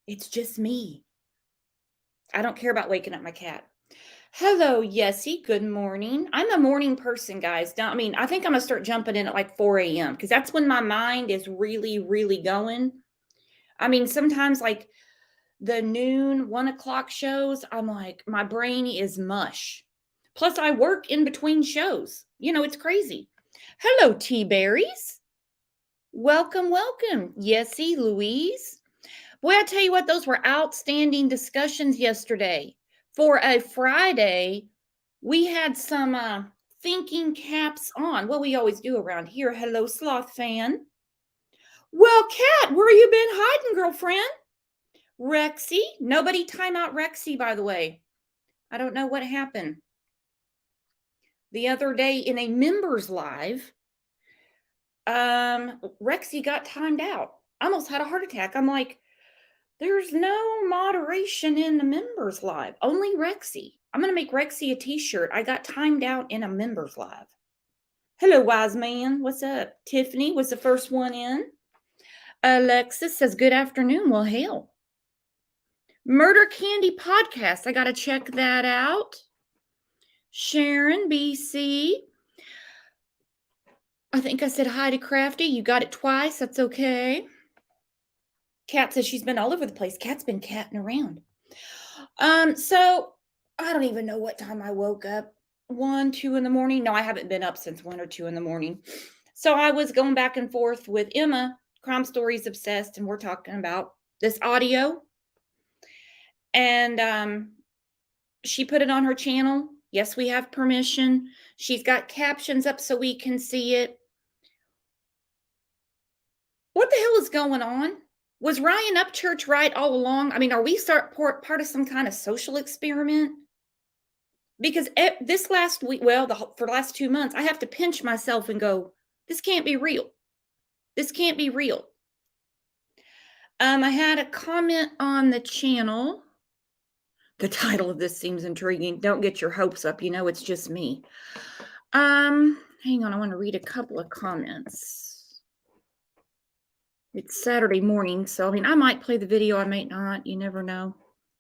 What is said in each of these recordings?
It's just me. I don't care about waking up my cat. Hello, Yessie. Good morning. I'm a morning person, guys. I think I'm gonna start jumping in at like 4 a.m. because that's when my mind is really, really going. Sometimes like the noon, 1 o'clock shows, I'm like, my brain is mush. Plus, I work in between shows. It's crazy. Hello, Tea Berries. Welcome, welcome. Yessie, Louise. Boy, I tell you what, those were outstanding discussions yesterday. For a Friday, we had some thinking caps on. Well, we always do around here. Hello, Sloth fan. Well, Kat, where you been hiding, girlfriend? Rexy? Nobody time out Rexy, by the way. I don't know what happened. The other day in a members live, Rexy got timed out. I almost had a heart attack. I'm like, there's no moderation in the members live, only Rexy. I'm going to make Rexy a t-shirt. I got timed out in a members live. Hello, wise man. What's up? Tiffany was the first one in. Alexis says, good afternoon. Well, hell. Murder Candy Podcast. I got to check that out. Sharon, BC. I think I said hi to Crafty. You got it twice. That's okay. Kat says she's been all over the place. Kat's been catting around. So I don't even know what time I woke up. 1, 2 in the morning. No, I haven't been up since 1 or 2 in the morning. So I was going back and forth with Emma, Crime Stories Obsessed, and we're talking about this audio. And she put it on her channel. Yes, we have permission. She's got captions up so we can see it. What the hell is going on? Was Ryan Upchurch right all along? Are we part of some kind of social experiment? Because this last week, for the last 2 months, I have to pinch myself and go, this can't be real. This can't be real. I had a comment on the channel. The title of this seems intriguing. Don't get your hopes up. It's just me. Hang on. I want to read a couple of comments. It's Saturday morning, so I might play the video. I might not. You never know.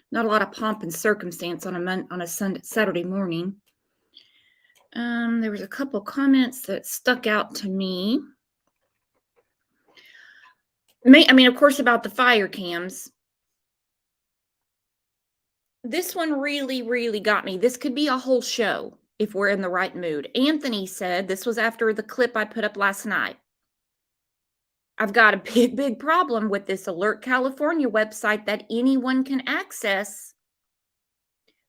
Not a lot of pomp and circumstance on a Saturday morning. There was a couple comments that stuck out to me. Of course, about the fire cams. This one really, really got me. This could be a whole show if we're in the right mood. Anthony said, this was after the clip I put up last night. I've got a big, big problem with this Alert California website that anyone can access.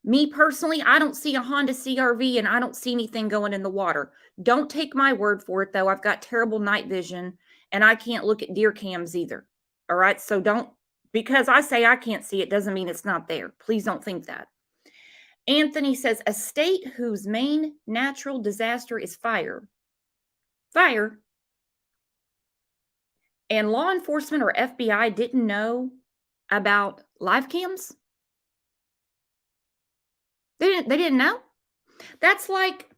Me personally, I don't see a Honda CRV and I don't see anything going in the water. Don't take my word for it, though. I've got terrible night vision and I can't look at deer cams either. All right. So because I say I can't see it doesn't mean it's not there. Please don't think that. Anthony says, a state whose main natural disaster is fire. Fire. And law enforcement or FBI didn't know about live cams? They didn't know. That's like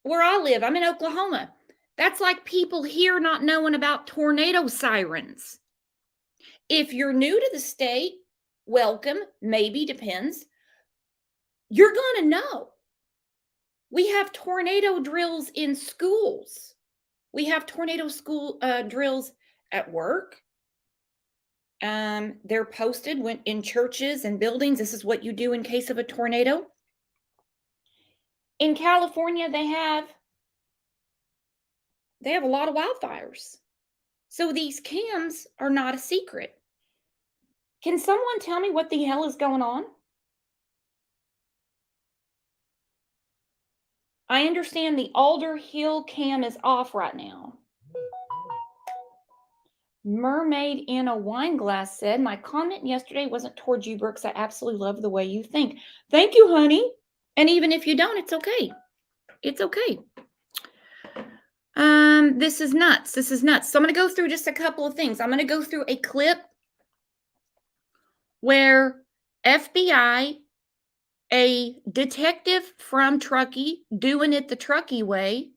where I live. I'm in Oklahoma. That's like people here not knowing about tornado sirens. If you're new to the state, welcome, maybe, depends. You're going to know. We have tornado drills in schools. We have tornado school drills at work. They're posted in churches and buildings. This is what you do in case of a tornado. In California, they have a lot of wildfires. So these cams are not a secret. Can someone tell me what the hell is going on? I understand the Alder Hill cam is off right now. Mermaid in a Wine Glass said, my comment yesterday wasn't towards you, Brooks. I absolutely love the way you think. Thank you, honey. And even if you don't, it's okay. It's okay. This is nuts. This is nuts. So I'm going to go through just a couple of things. I'm going to go through a clip where FBI, a detective from Truckee, doing it the Truckee way,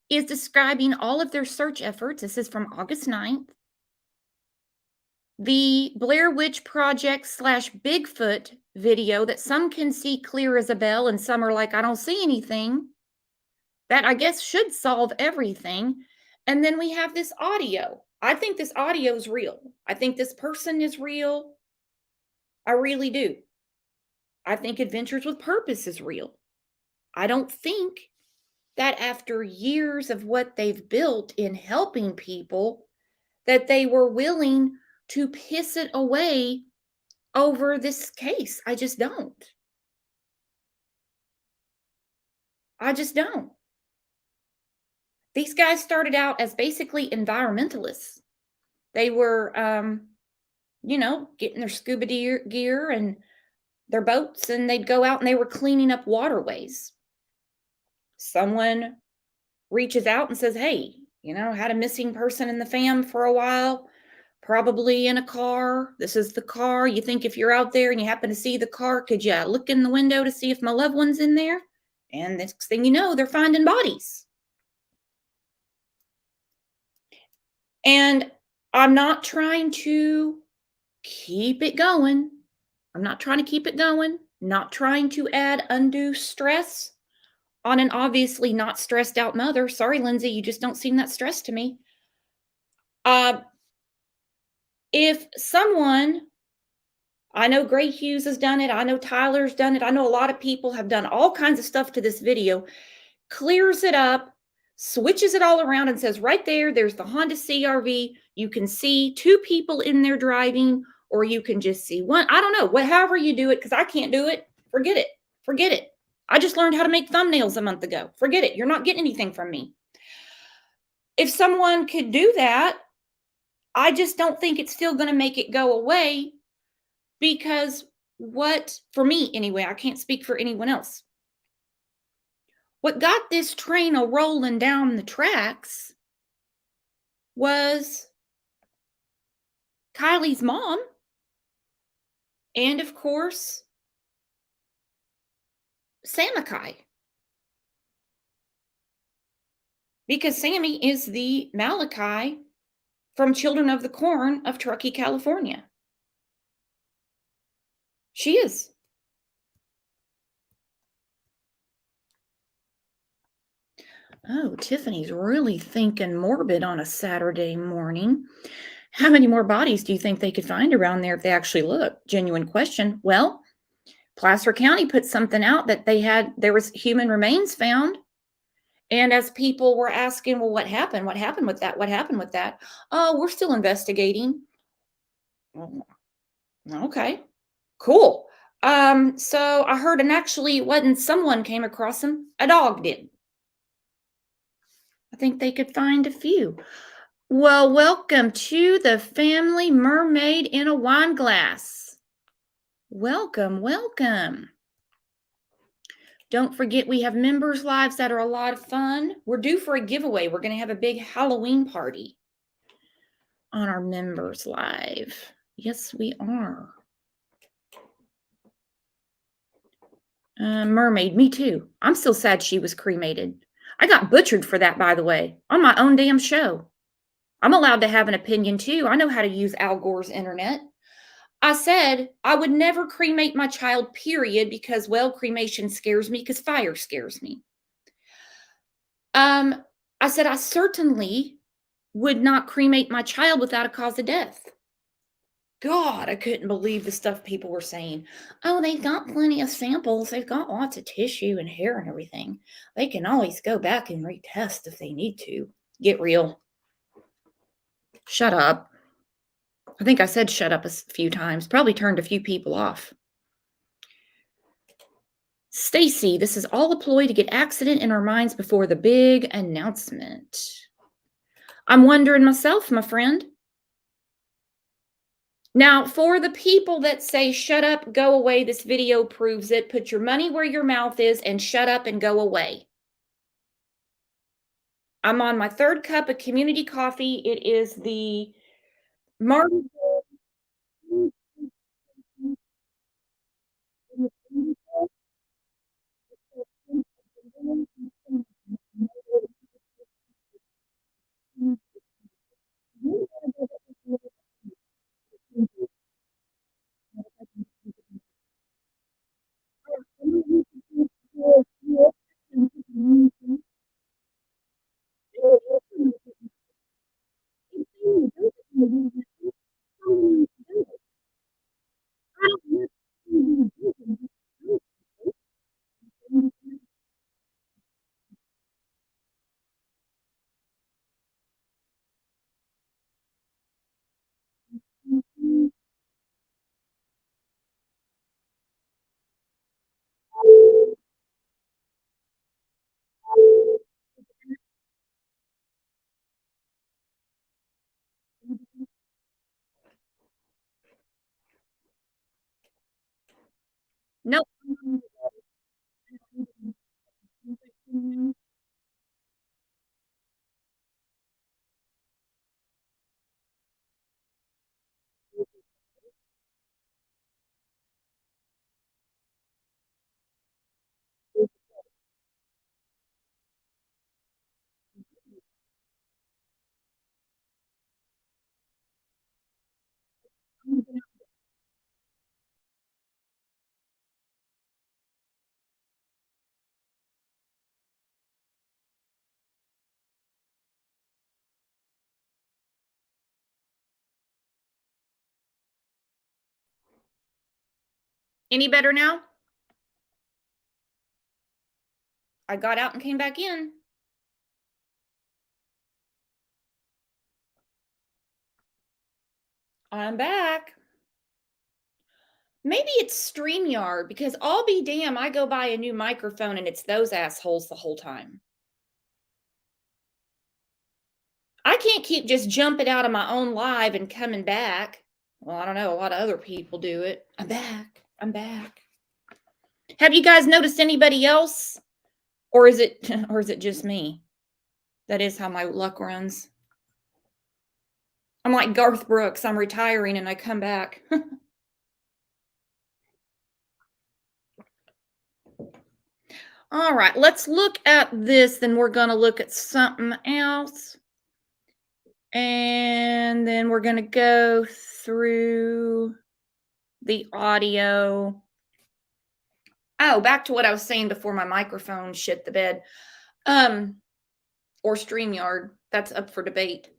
is describing all of their search efforts. This is from August 9th. The Blair Witch Project slash Bigfoot video that some can see clear as a bell and some are like, I don't see anything, that I guess should solve everything. And then we have this audio. I think this audio is real. I think this person is real. I really do. I think Adventures with Purpose is real. I don't think that after years of what they've built in helping people, that they were willing to piss it away over this case. I just don't. I just don't. These guys started out as basically environmentalists. They were, getting their scuba gear and their boats, and they'd go out and they were cleaning up waterways. Someone reaches out and says, hey, had a missing person in the fam for a while, probably in a car. This is the car. You think if you're out there and you happen to see the car, could you look in the window to see if my loved one's in there? And next thing you know, they're finding bodies. And I'm not trying to keep it going. I'm not trying to keep it going, not trying to add undue stress on an obviously not stressed out mother. Sorry, Lindsay, you just don't seem that stressed to me. Uh, if someone, I know Gray Hughes has done it, I know Tyler's done it, I know a lot of people have done all kinds of stuff to this video, clears it up, switches it all around and says, right there's the Honda CRV. You can see two people in there driving, or you can just see one. I don't know, however you do it, because I can't do it. Forget it. Forget it. I just learned how to make thumbnails a month ago. Forget it. You're not getting anything from me. If someone could do that, I just don't think it's still going to make it go away, because for me anyway, I can't speak for anyone else. What got this train a rolling down the tracks was Kylie's mom and, of course, Samakai. Because Sammy is the Malachi from Children of the Corn of Truckee, California. She is. Oh, Tiffany's really thinking morbid on a Saturday morning. How many more bodies do you think they could find around there if they actually look? Genuine question. Well, Placer County put something out that there was human remains found. And as people were asking, well, what happened? What happened with that? What happened with that? Oh, we're still investigating. Oh, okay, cool. So I heard, and actually it wasn't someone came across him, a dog did. I think they could find a few. Well, welcome to the family Mermaid in a Wine Glass. Welcome, welcome. Don't forget, we have members lives that are a lot of fun. We're due for a giveaway. We're going to have a big Halloween party on our members live. Yes, we are. Mermaid, me too. I'm still sad she was cremated. I got butchered for that, by the way, on my own damn show. I'm allowed to have an opinion too. I know how to use Al Gore's internet. I said I would never cremate my child, period, because, well, cremation scares me because fire scares me. I said I certainly would not cremate my child without a cause of death. God, I couldn't believe the stuff people were saying. Oh, they've got plenty of samples. They've got lots of tissue and hair and everything. They can always go back and retest if they need to. Get real. Shut up. I think I said shut up a few times. Probably turned a few people off. Stacy, this is all a ploy to get accident in our minds before the big announcement. I'm wondering myself, my friend. Now, for the people that say, shut up, go away, this video proves it, put your money where your mouth is and shut up and go away. I'm on my third cup of community coffee. It is the Martin. No. Any better now? I got out and came back in. I'm back. Maybe it's StreamYard because I'll be damn, I go buy a new microphone and it's those assholes the whole time. I can't keep just jumping out of my own live and coming back. Well, I don't know. A lot of other people do it. I'm back. I'm back. Have you guys noticed anybody else? Or is it or is it just me? That is how my luck runs. I'm like Garth Brooks. I'm retiring and I come back. All right, let's look at this. Then we're going to look at something else. And then we're going to go through the audio. Oh, back to what I was saying before my microphone shit the bed. Or StreamYard. That's up for debate.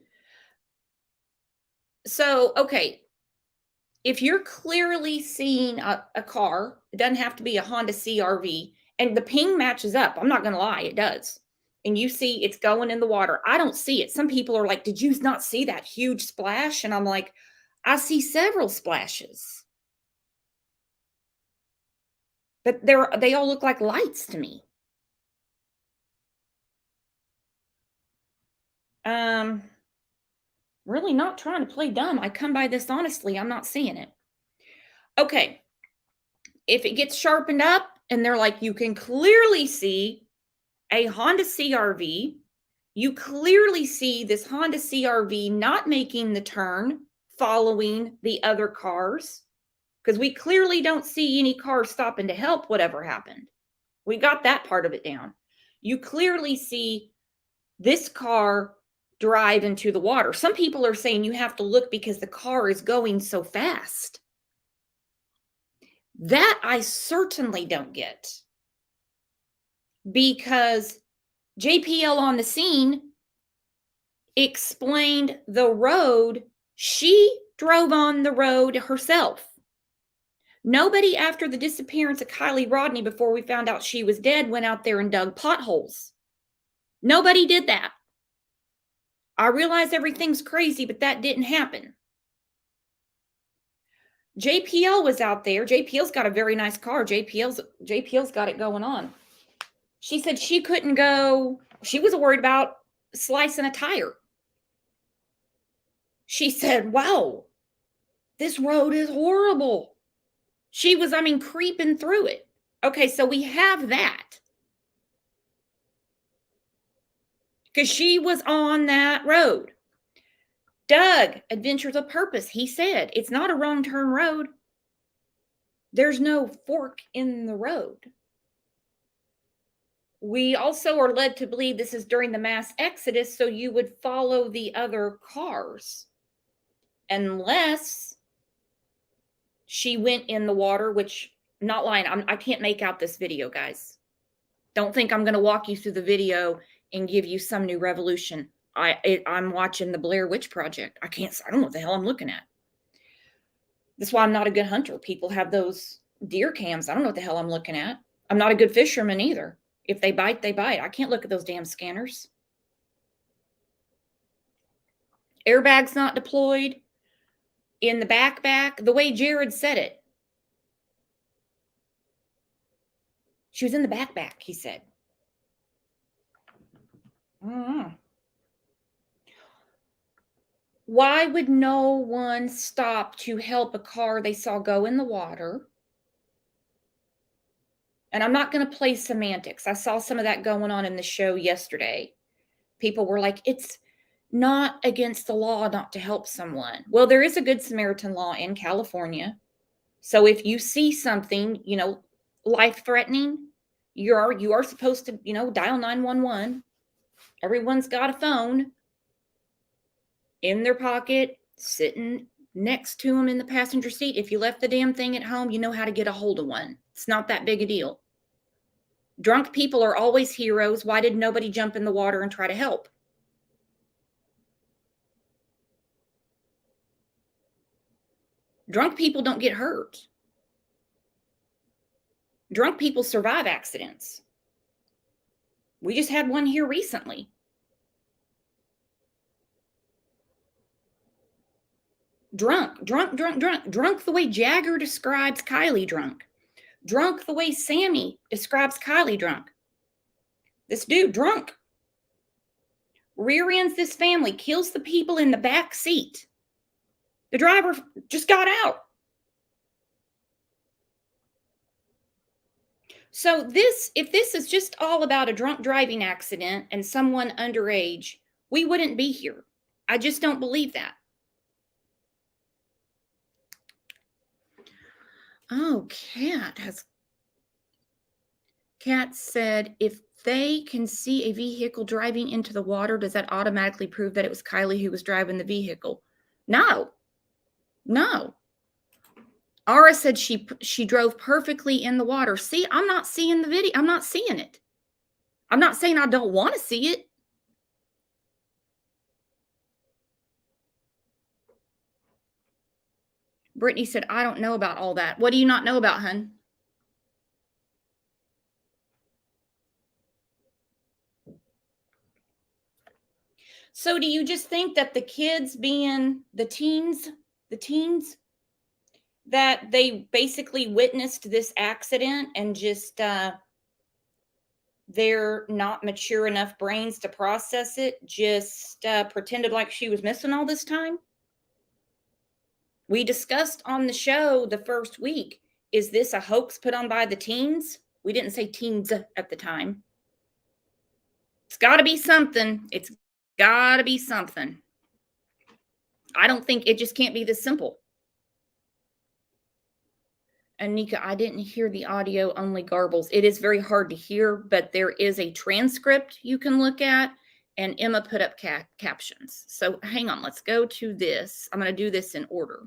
So, okay. If you're clearly seeing a car, it doesn't have to be a Honda CRV, and the ping matches up. I'm not going to lie, it does. And you see it's going in the water. I don't see it. Some people are like, did you not see that huge splash? And I'm like, I see several splashes. But they all look like lights to me. Really not trying to play dumb. I come by this honestly. I'm not seeing it. Okay. If it gets sharpened up and they're like, you can clearly see a Honda CRV, you clearly see this Honda CRV not making the turn following the other cars because we clearly don't see any cars stopping to help whatever happened. We got that part of it down. You clearly see this car drive into the water. Some people are saying you have to look because the car is going so fast. That I certainly don't get because JPL on the scene explained the road. She drove on the road herself. Nobody after the disappearance of Kylie Rodney, before we found out she was dead, went out there and dug potholes. Nobody did that. I realize everything's crazy, but that didn't happen. JPL was out there. JPL's got a very nice car. JPL's got it going on. She said she couldn't go. She was worried about slicing a tire. She said, wow, this road is horrible. She was, creeping through it. Okay, so we have that. Because she was on that road. Doug, Adventures of Purpose, he said, it's not a wrong turn road. There's no fork in the road. We also are led to believe this is during the mass exodus, so you would follow the other cars. Unless she went in the water, which, not lying, I can't make out this video, guys. Don't think I'm going to walk you through the video and give you some new revolution. I'm watching the Blair Witch Project. I don't know what the hell I'm looking at. That's why I'm not a good hunter. People have those deer cams. I don't know what the hell I'm looking at. I'm not a good fisherman either. If they bite, they bite. I can't look at those damn scanners. Airbag's not deployed. In the backpack, the way Jared said it. She was in the backpack, he said. Why would no one stop to help a car they saw go in the water? And I'm not going to play semantics. I saw some of that going on in the show yesterday. People were like, it's not against the law not to help someone. Well, there is a Good Samaritan law in California. So if you see something, life threatening, you are supposed to, dial 911. Everyone's got a phone in their pocket, sitting next to them in the passenger seat. If you left the damn thing at home, you know how to get a hold of one. It's not that big a deal. Drunk people are always heroes. Why did nobody jump in the water and try to help? Drunk people don't get hurt. Drunk people survive accidents. We just had one here recently. Drunk the way Jagger describes Kylie drunk. Drunk the way Sammy describes Kylie drunk. This dude drunk. Rear ends this family, kills the people in the back seat. The driver just got out. So if this is just all about a drunk driving accident and someone underage, we wouldn't be here. I just don't believe that. Oh, Cat said, if they can see a vehicle driving into the water, does that automatically prove that it was Kylie who was driving the vehicle? No. Ara said she drove perfectly in the water. See, I'm not seeing the video. I'm not seeing it. I'm not saying I don't want to see it. Brittany said, I don't know about all that. What do you not know about, hun? So do you just think that the kids being the teens, that they basically witnessed this accident and just they're not mature enough brains to process it, just pretended like she was missing all this time? We discussed on the show the first week, is this a hoax put on by the teens? We didn't say teens at the time. It's got to be something. It's got to be something. I don't think it just can't be this simple. Anika, I didn't hear the audio, only garbles. It is very hard to hear, but there is a transcript you can look at, and Emma put up captions. So hang on, let's go to this. I'm going to do this in order.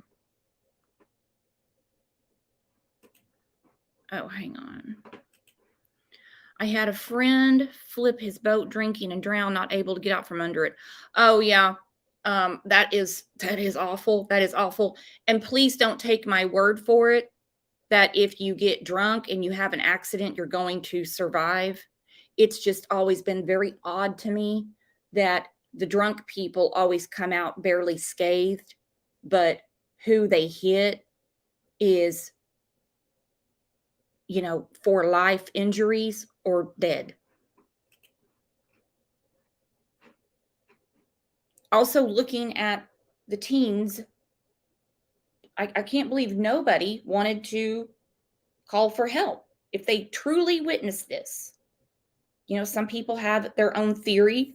Oh, hang on. I had a friend flip his boat drinking and drown, not able to get out from under it. Oh, yeah. That is awful. That is awful. And please don't take my word for it that if you get drunk and you have an accident, you're going to survive. It's just always been very odd to me that the drunk people always come out barely scathed, but who they hit is, for life injuries or dead. Also, looking at the teens, I can't believe nobody wanted to call for help if they truly witnessed this. Some people have their own theory.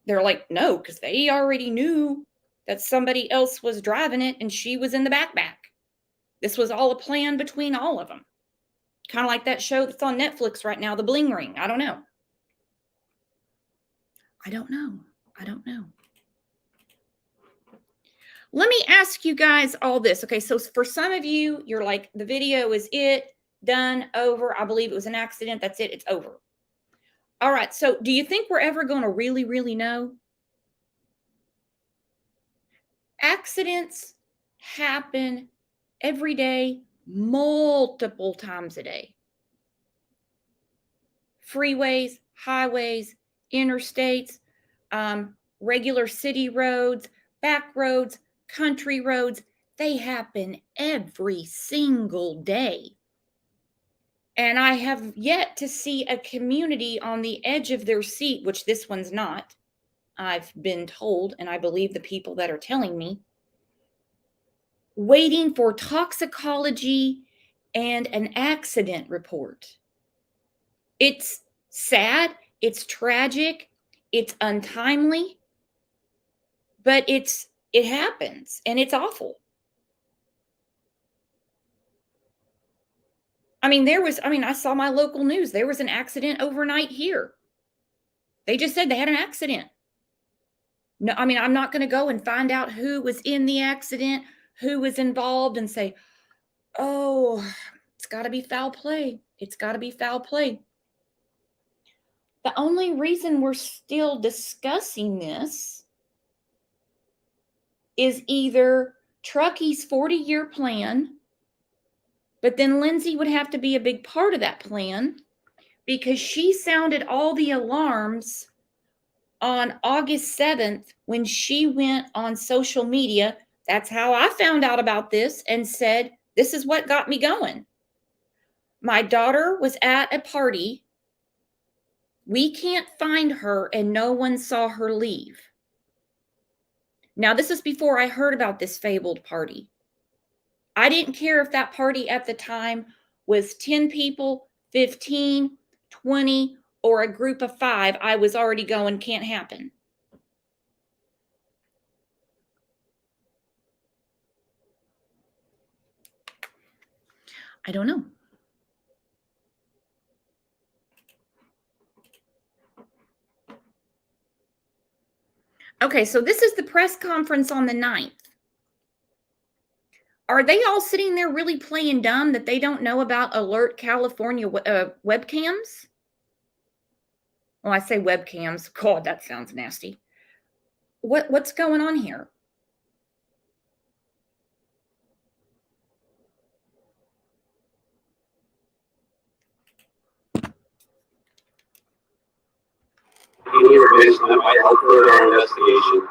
They're like, no, because they already knew that somebody else was driving it and she was in the backpack. This was all a plan between all of them. Kind of like that show that's on Netflix right now, The Bling Ring. I don't know. Let me ask you guys all this. Okay, so for some of you, you're like, the video is it, done, over. I believe it was an accident. That's it. It's over. All right, so do you think we're ever going to really, really know? Accidents happen every day, multiple times a day. Freeways, highways, interstates, regular city roads, back roads, country roads, they happen every single day. And I have yet to see a community on the edge of their seat, which this one's not, I've been told, and I believe the people that are telling me, waiting for toxicology and an accident report. It's sad, it's tragic, it's untimely, but it happens and it's awful. I mean, I saw my local news. There was an accident overnight here. They just said they had an accident. No, I mean, I'm not going to go and find out who was in the accident, who was involved, and say, oh, it's got to be foul play. It's got to be foul play. The only reason we're still discussing this is either Truckey's 40-year plan, but then Lindsay would have to be a big part of that plan because she sounded all the alarms on August 7th when she went on social media. That's how I found out about this and said, this is what got me going. My daughter was at a party. We can't find her and no one saw her leave. Now, this is before I heard about this fabled party. I didn't care if that party at the time was 10 people, 15, 20, or a group of 5. I was already going, can't happen. I don't know. Okay, so this is the press conference on the 9th. Are they all sitting there really playing dumb that they don't know about Alert California webcams? Well, I say webcams. God, that sounds nasty. What's going on here? Any information that might help further our investigation.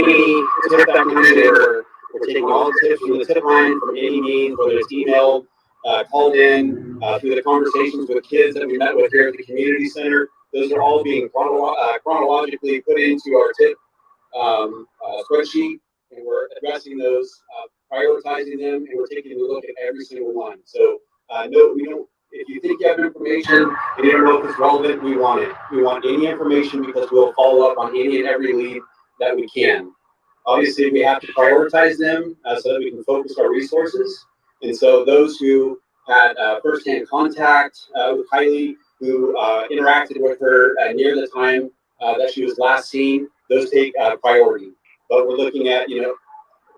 Any tip that comes in, we're taking all the tips from the tip line from any means, whether it's emailed, called in, through the conversations with kids that we met with here at the community center. Those are all being chronologically put into our tip spreadsheet, and we're addressing those, prioritizing them, and we're taking a look at every single one. So no, we don't. If you think you have information and you don't know if it's relevant, we want it. We want any information because we'll follow up on any and every lead that we can. Obviously, we have to prioritize them so that we can focus our resources. And so those who had firsthand contact with Kylie, who interacted with her near the time that she was last seen, those take priority. But we're looking at,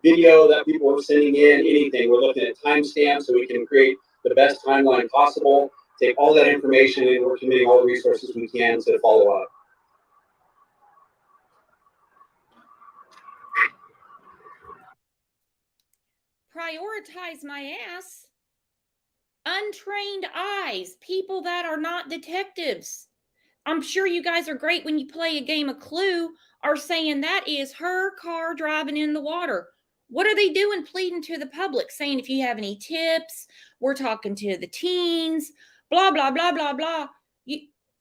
video that people are sending in, anything. We're looking at timestamps so we can create the best timeline possible, take all that information, and we're committing all the resources we can to follow up. Prioritize my ass. Untrained eyes, people that are not detectives. I'm sure you guys are great when you play a game of Clue, are saying that is her car driving in the water. What are they doing pleading to the public, saying if you have any tips, we're talking to the teens, blah, blah, blah, blah, blah.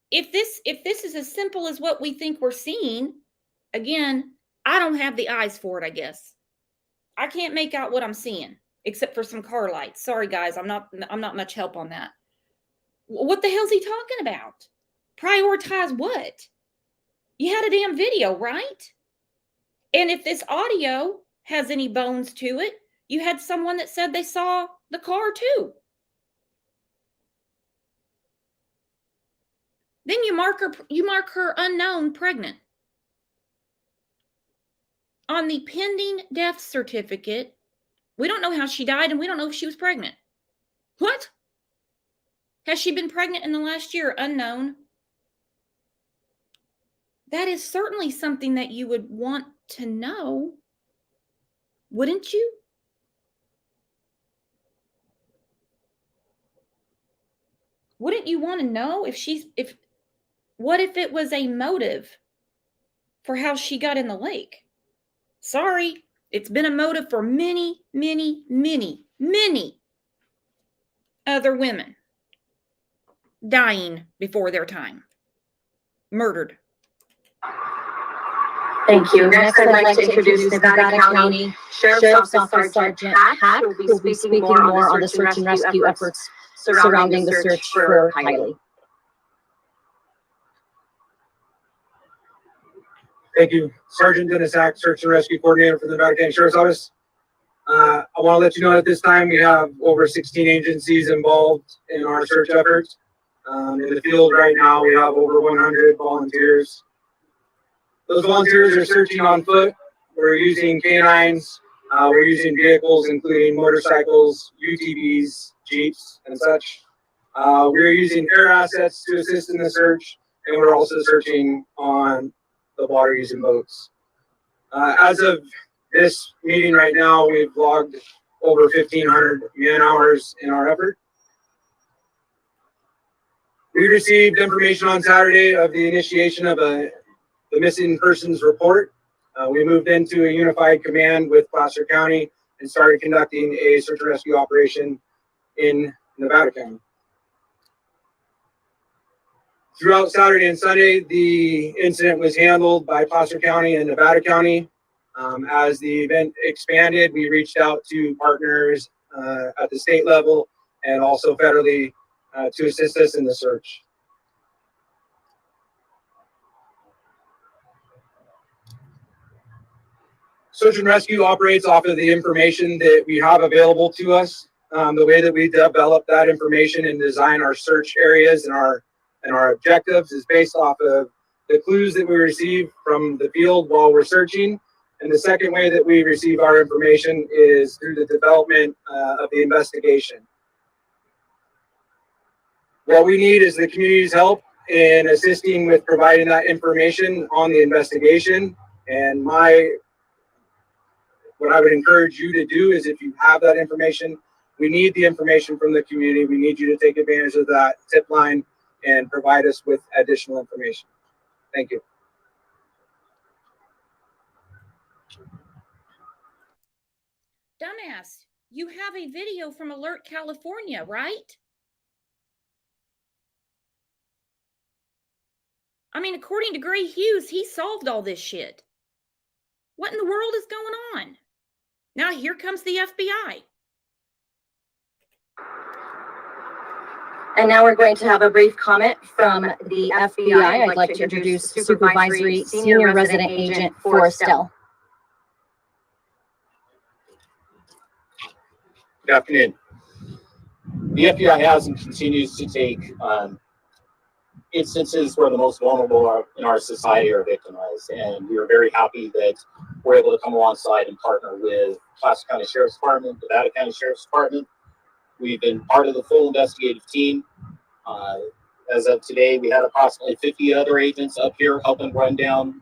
If this is as simple as what we think we're seeing, again, I don't have the eyes for it, I guess. I can't make out what I'm seeing, except for some car lights. Sorry, guys, I'm not much help on that. What the hell's he talking about? Prioritize what? You had a damn video, right? And if this audio has any bones to it, you had someone that said they saw the car too. Then you mark her unknown pregnant. On the pending death certificate, we don't know how she died and we don't know if she was pregnant. What? Has she been pregnant in the last year? Unknown. That is certainly something that you would want to know, wouldn't you? Wouldn't you want to know what if it was a motive for how she got in the lake? Sorry, it's been a motive for many, many, many, many other women dying before their time, murdered. Thank you. Next, I'd like to introduce Nevada County Sheriff's Office Sergeant Hack, who will be speaking more on the search and rescue efforts. surrounding the search for Kylie. Thank you. Sergeant Dennis Ack, Search and Rescue Coordinator for the Nevada County Sheriff's Office. I want to let you know at this time we have over 16 agencies involved in our search efforts. In the field right now, we have over 100 volunteers. Those volunteers are searching on foot. We're using canines. We're using vehicles, including motorcycles, UTVs, Jeeps, and such. We're using air assets to assist in the search, and we're also searching on the water using boats. As of this meeting right now, we've logged over 1,500 man hours in our effort. We received information on Saturday of the initiation of the missing persons report. We moved into a unified command with Placer County and started conducting a search and rescue operation in Nevada County. Throughout Saturday and Sunday, the incident was handled by Placer County and Nevada County. As the event expanded, we reached out to partners at the state level and also federally to assist us in the search. Search and rescue operates off of the information that we have available to us. The way that we develop that information and design our search areas and our objectives is based off of the clues that we receive from the field while we're searching. And the second way that we receive our information is through the development of the investigation. What we need is the community's help in assisting with providing that information on the investigation. And what I would encourage you to do is, if you have that information, we need the information from the community. We need you to take advantage of that tip line and provide us with additional information. Thank you. Dumbass, you have a video from Alert California, right? I mean, according to Gray Hughes, he solved all this shit. What in the world is going on? Now here comes the FBI. And now we're going to have a brief comment from the FBI. I'd like to introduce Supervisory Senior Resident Agent Forrestel. Good afternoon. The FBI has and continues to take instances where the most vulnerable in our society are victimized, and we are very happy that we're able to come alongside and partner with Placer County Sheriff's Department, Nevada County Sheriff's Department. We've been part of the full investigative team. As of today, we had approximately 50 other agents up here helping run down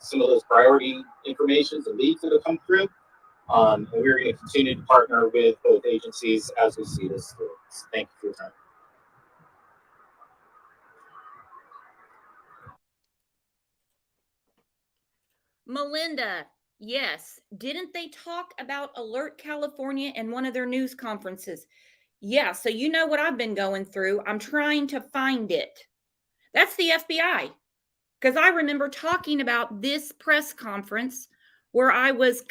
some of those priority informations and leads that have come through. And we're going to continue to partner with both agencies as we see this through. Thank you for your time. Melinda, yes. Didn't they talk about Alert California in one of their news conferences? Yeah, so you know what I've been going through. I'm trying to find it. That's the FBI. Because I remember talking about this press conference where I was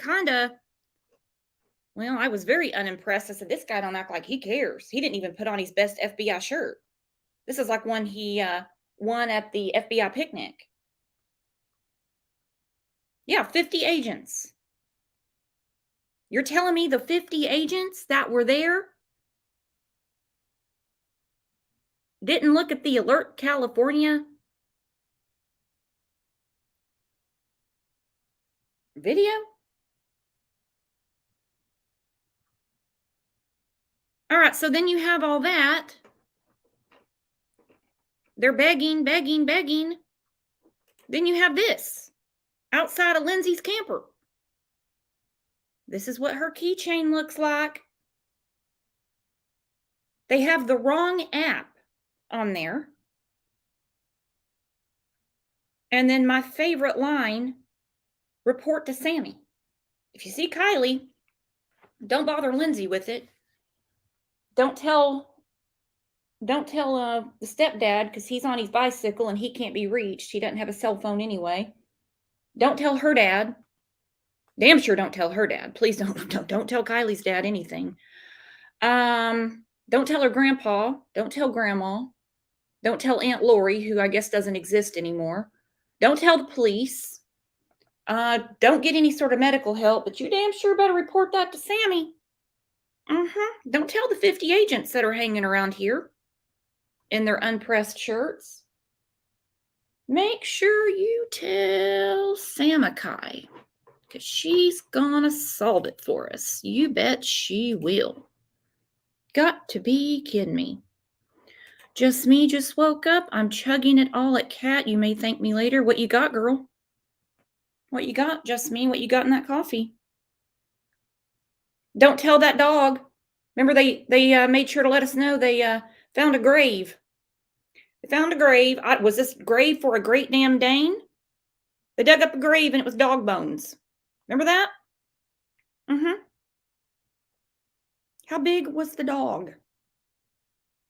I was very unimpressed. I said, this guy don't act like he cares. He didn't even put on his best FBI shirt. This is like one he won at the FBI picnic. Yeah, 50 agents. You're telling me the 50 agents that were there didn't look at the Alert California video? All right, so then you have all that. They're begging, begging, begging. Then you have this outside of Lindsay's camper. This is what her keychain looks like. They have the wrong app on there. And then my favorite line, report to Sammy. If you see Kylie, don't bother Lindsay with it. Don't tell the stepdad, because he's on his bicycle and he can't be reached. He doesn't have a cell phone anyway. Don't tell her dad. Damn sure don't tell her dad. Please don't tell Kylie's dad anything. Don't tell her grandpa. Don't tell grandma. Don't tell Aunt Lori, who I guess doesn't exist anymore. Don't tell the police. Don't get any sort of medical help, but you damn sure better report that to Sammy. Don't tell the 50 agents that are hanging around here in their unpressed shirts. Make sure you tell AlertCA, because she's gonna solve it for us. You bet she will. Got to be kidding me. Just me just woke up. I'm chugging it all at Cat. You may thank me later. What you got, girl? What you got, Just me? What you got in that coffee? Don't tell that dog. Remember, they made sure to let us know they found a grave. They found a grave. Was this grave for a Great Damn Dane? They dug up a grave and it was dog bones. Remember that? How big was the dog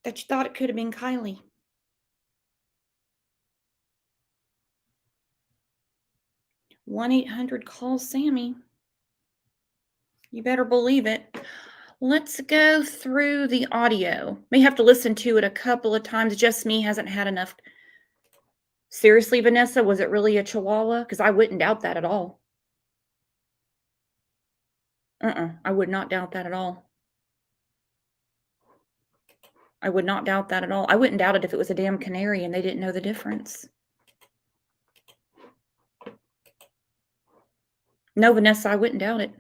that you thought it could have been Kylie? 1-800-CALL-SAMMY. You better believe it. Let's go through the audio. May have to listen to it a couple of times. Just me hasn't had enough. Seriously, Vanessa, was it really a Chihuahua? Because I wouldn't doubt that at all. I would not doubt that at all. I would not doubt that at all. I wouldn't doubt it if it was a damn canary and they didn't know the difference. No, Vanessa, I wouldn't doubt it.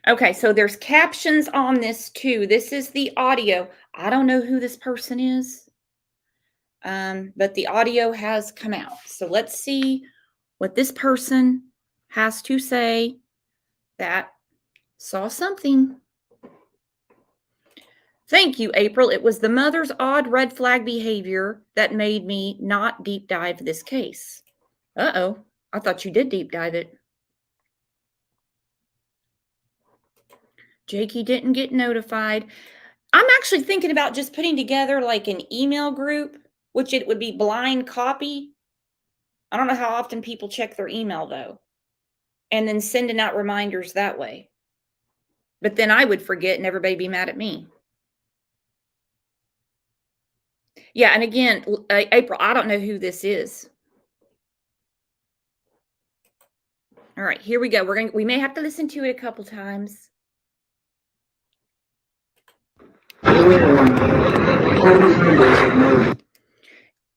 Okay, so there's captions on this too. This is the audio. I don't know who this person is, but the audio has come out. So let's see what this person has to say that saw something. Thank you, April. It was the mother's odd red flag behavior that made me not deep dive this case. Uh-oh, I thought you did deep dive it. Jakey didn't get notified. I'm actually thinking about just putting together like an email group, which it would be blind copy. I don't know how often people check their email though. And then sending out reminders that way. But then I would forget and everybody be mad at me. Yeah, and again, April, I don't know who this is. All right, here we go. We may have to listen to it a couple times.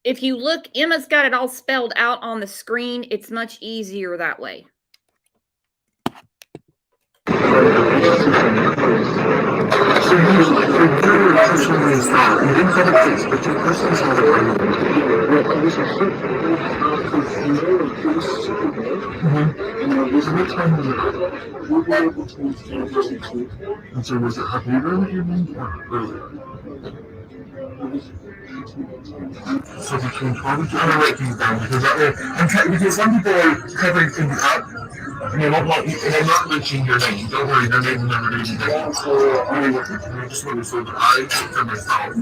If you look, Emma's got it all spelled out on the screen. It's much easier that way. And so was it later in the evening or earlier? So between 12 and 2, I'm gonna write things down because some people are covering things up and they don't want you, and I'm not mentioning your name. Don't worry, their name's never gonna be mentioned. I just want to say that I for myself.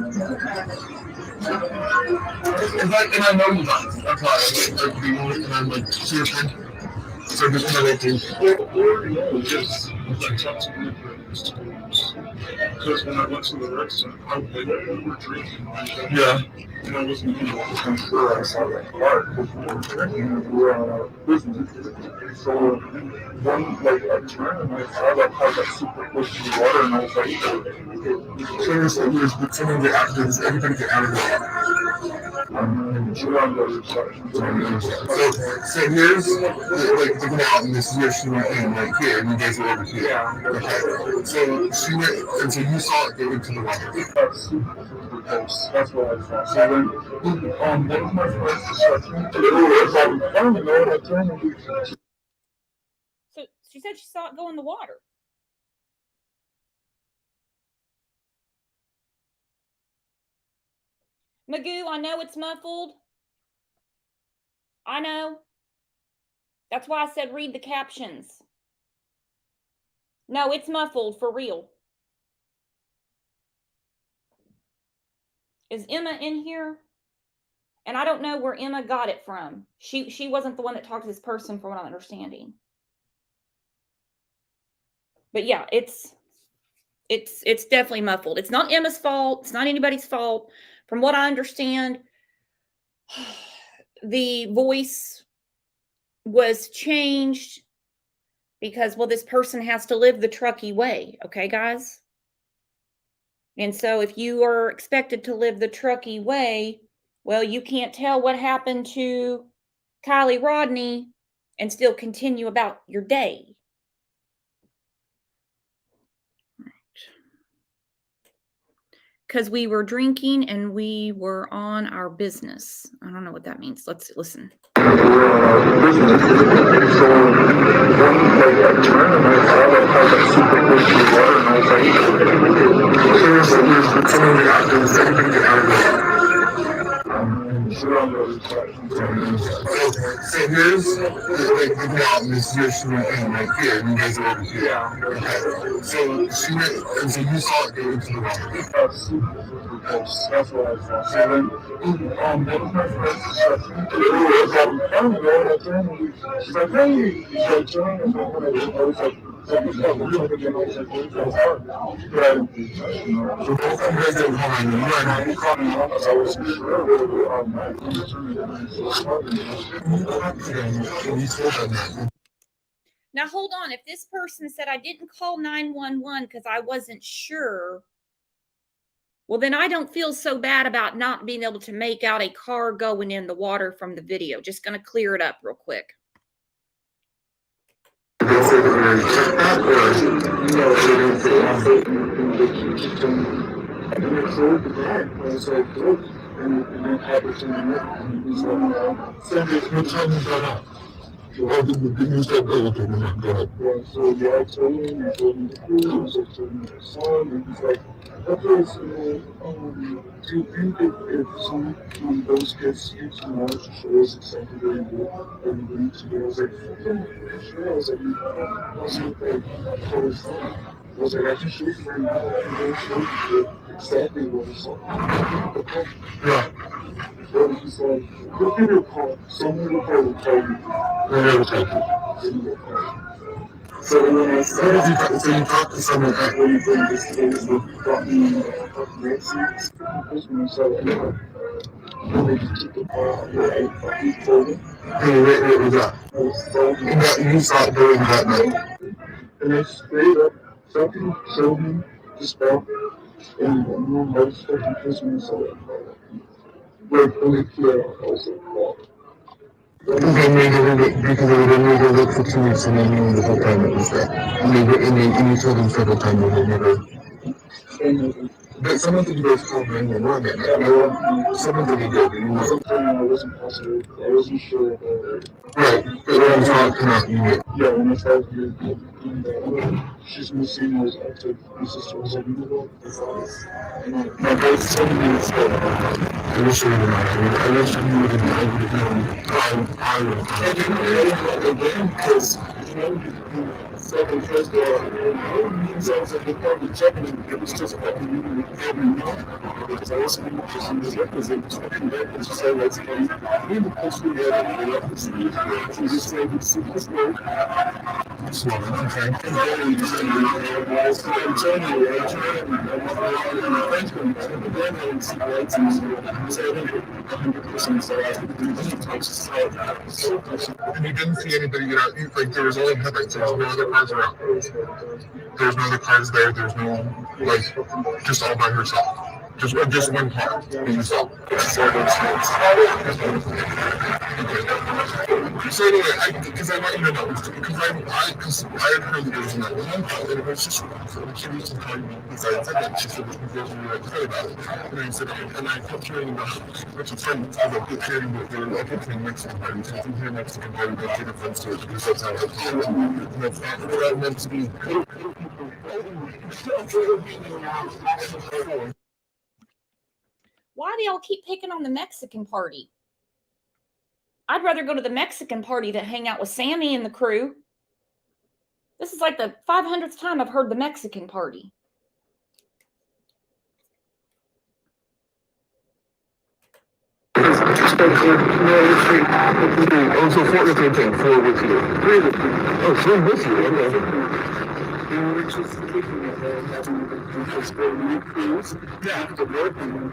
And I know you guys. That's why I like being with you and I'm like seriously. So I'm just gonna let you. Yes. Because when I went to the rec center, they were drinking. Yeah. And I wasn't even sure I saw that car because we were drinking and we were on our business. So one, like, I turned and I saw that car got super close to the water and I was like, so you're saying there's someone get out, does everybody get out of the water? We're on the other side. So here's the canal, and this is where she went in, right here, and you guys were over here. Yeah. Okay. So she went, and so you saw it go into the water. That's super close. That's what I saw. So then, what was my first discussion? I don't know. I turned and So she said she saw it go in the water. Magoo, I know it's muffled. I know. That's why I said read the captions. No, it's muffled for real. Is Emma in here? And I don't know where Emma got it from. She wasn't the one that talked to this person, from what I'm understanding. But yeah, it's definitely muffled. It's not Emma's fault. It's not anybody's fault. From what I understand, the voice was changed because, well, this person has to live the Truckee way. Okay, guys? And so if you are expected to live the Truckee way, well, you can't tell what happened to Kylie Rodney and still continue about your day. Because we were drinking and we were on our business. I don't know what that means. Let's listen. So here's like the mountain is here, she went in right here, and you guys are over here. Okay. So she went, and so you saw it go into the water. That's what I saw. So then, what was my first session? It was I don't know, she's like, hey, she's like, John, and then when I was like, so we got real good, and I was like, what is that hard? But I didn't do that, you know. So both of you guys didn't call 911. I didn't call 911 because I wasn't sure whether my concern was hard. Now, hold on. If this person said, I didn't call 911 because I wasn't sure, well, then I don't feel so bad about not being able to make out a car going in the water from the video. Just going to clear it up real quick. Well, the news that go ahead. Yeah, so yeah, I told him, he told me the clues, I told him the song, and he's like, okay, so, do you think if some of those kids use the knowledge to show us exactly what you do, and we need to do? I was like, yeah, sure. I was like, what was that? I was like, I can show you right now, I can show you exactly what it's like. Okay. Yeah. And he's like, who can you call? Someone will call you. Never take it. So when I said, so you talked to someone at one of the investigators that got me vaccines, when I said, and they just took the car, I told them. Hey, wait, was that? You saw it during that night. And I straight up, something showed me the spell, and I was fucking kissing myself. Like, only clear, I was like, wow. They made it because they never looked for 2 weeks and they knew the whole time it was there. And you told them several times that they never. But someone said you guys called 911 that night. Someone said you did. I wasn't positive. I wasn't sure about it. Right. But when I talked about you. Yeah, when I talked to you, she's missing. I was active. My sister was like, you know what? My voice told me it's good. I wish I would have. I wish I would have. I would have known. I would have. I didn't know again because, you know, second first sounds like they're probably checking it was just fucking you every month. Because I was just in this represent talking about this so that's funny. We the push we had in the office. We just say we see this work. So I'm trying to get in I'm telling you, I'm trying to French and the grandparents see rights and so 100% so I think and you didn't see anybody get out. Like there was only headlights. There was no other cars around. There's no other cars there. There's no like just all by herself. Just one car that you saw. So anyway, because I want you to know, because I had heard that there was another one call, and it was just curious to tell you because I said that she said it was really excited about it, and I said, and I kept hearing about which is funny because I kept hearing that I kept hearing Mexican party, so if you hear Mexican party, don't take offense to it because that's how I feel, and that's not what I meant to be. Why do y'all keep picking on the Mexican party? I'd rather go to the Mexican party than hang out with Sammy and the crew. This is like the 500th time I've heard the Mexican party. Oh, so 4 with you, 4 with you. 3 with you. Oh, 3 with you, okay. And it's just taking it and having just go new crews. Yeah. To work and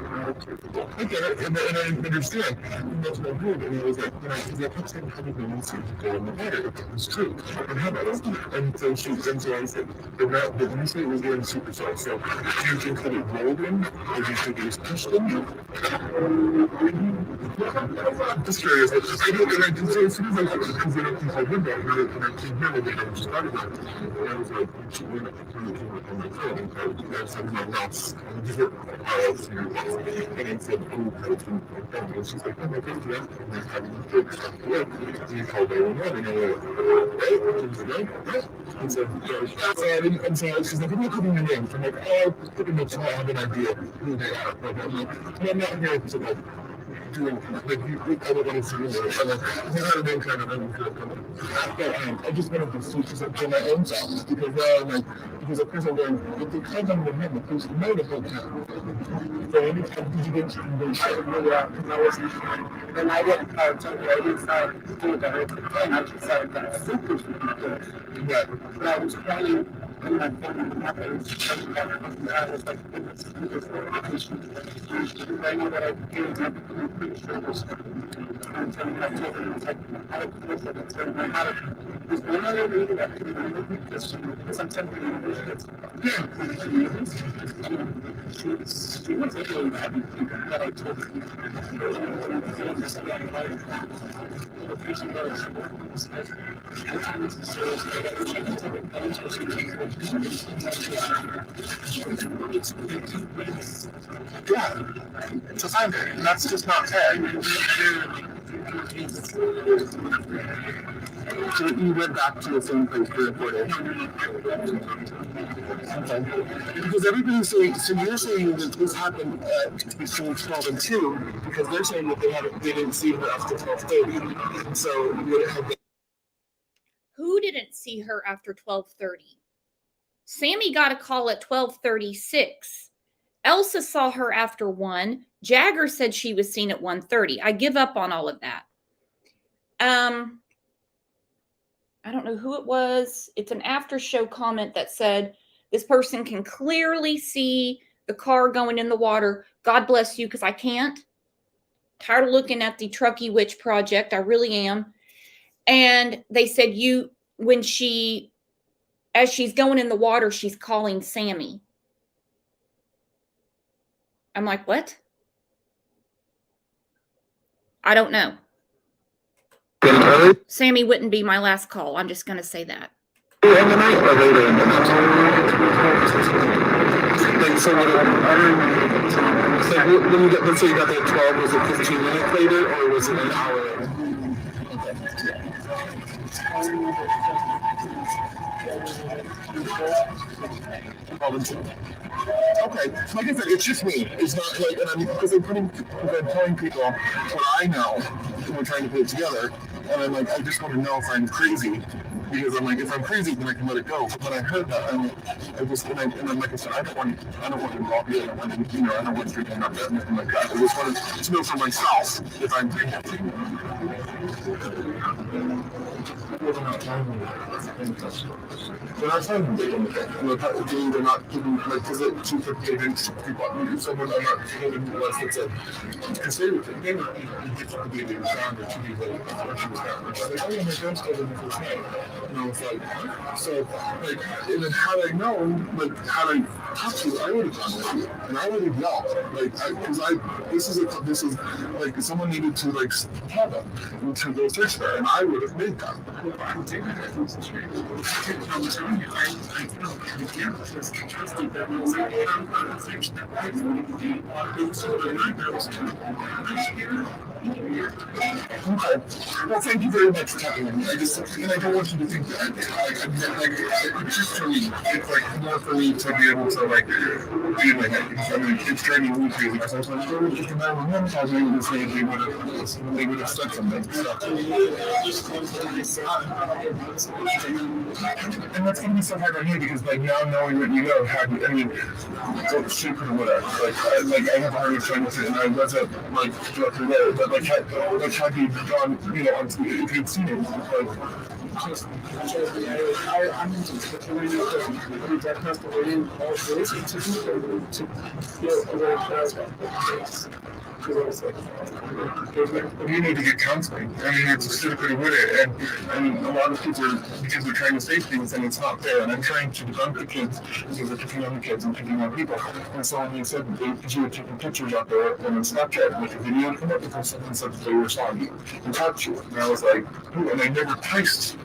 I get it, and I understand. And that's my good. And it was like, because I kept saying, how do they need to go in the water if that was true? And how about it? And so I said, but you say it was going super slow. So do you think that it rolled in, or do you think it was pushed in? I'm just curious. I don't, and I can say as soon as I said, because I don't think I would that, and I came here, and I was just out of it. And I was like, we're not going to on my phone. And I said, no, that's different. And I said, oh, that's from my phone. And she's like, oh my God, yeah. And I had to go back to work. And you called 911, and I went, right? And she's like, yeah. And so I didn't, and so she's like, I'm not putting your names. I'm like, oh, pretty much I have an idea who they are. But I'm like, I'm not here to like, doing like you, I don't want to see you there. I'm like, you had a name kind of but I just wanted to see for my own self because now I'm like, because of course I'm going, if they come on the name, the person know the whole time. So anytime did you get yeah, because I wasn't and I didn't tell you I didn't start to do the whole thing. I just started that super yeah. But I was playing and my phone I was like, I know that I gave up. I'm pretty sure this I'm telling you, I told her, it's like, I don't know what it's going to be. There's one other lady that could be because I'm telling you, she was really happy that I told her. Yeah, it's a fine day, and that's just not fair. So you went back to the same place for 4 days? Okay. Because everybody's saying, so you're saying that this happened between 12 and 2, because they're saying that they didn't see her after 12:30. So would it have been? Who didn't see her after 12:30? Sammy got a call at 12:36. Elsa saw her after 1. Jagger said she was seen at 1:30. I give up on all of that. I don't know who it was. It's an after show comment that said this person can clearly see the car going in the water. God bless you, because I can't. Tired of looking at the Truckee Witch Project. I really am. And they said as she's going in the water, she's calling Sammy. I'm like, what? I don't know. Sammy wouldn't be my last call. I'm just going to say that. In the night or later in the night? Like, so when you got, let's say you got there at 12, was it 15 minutes later or was it an hour later? Okay, like I said, it's just me. It's not like, and I'm because I'm telling people what I know, and we're trying to put it together. And I'm like, I just want to know if I'm crazy, because I'm like, if I'm crazy, then I can let it go. But when I heard that, I'm like I said, I don't want to involve you. I don't want to, I don't want to get up there or anything like that. I just wanted to know for myself if I'm crazy. They're not trying to make them. They're not giving, like, because it too quick to people. Someone I'm not holding less that's like, because they were get to be a sound or to be like, and she's like, oh yeah, my friend's told them the first night. And I was like, huh? So, like, and then had I known, like, had I talked to you, I would have gone with you. And I would have yelled. Like, this is, like, someone needed to, like, have them to go search there, and I would have made them. I'm taking it. I'm telling you, I can't just trust it. That was a conversation that okay. Well, thank you very much for talking to me. And I don't want you to think that. It's just for me. It's like more for me to be able to like be in my head. Because I mean, it's driving me crazy. Because I was like, oh, just a 911 call. They would have said something. And that's gonna be so hard on me because like now knowing what you know, don't shoot or whatever. Like I have a hard time with it, and I wasn't like directly there, but like had you gone, on TV, if you'd seen it, like just I'm in situations that we that have to weigh in all this to get away from you need to get counseling. I mean, it's specifically with it, and a lot of people are, because they're trying to say things and it's not there. And I'm trying to debunk the kids because they're picking on the kids and picking on people. And so when they said that you were taking pictures out there and on Snapchat and make a video, come up because someone said that they were saw you and talked to you, and I was like, ooh, and I never placed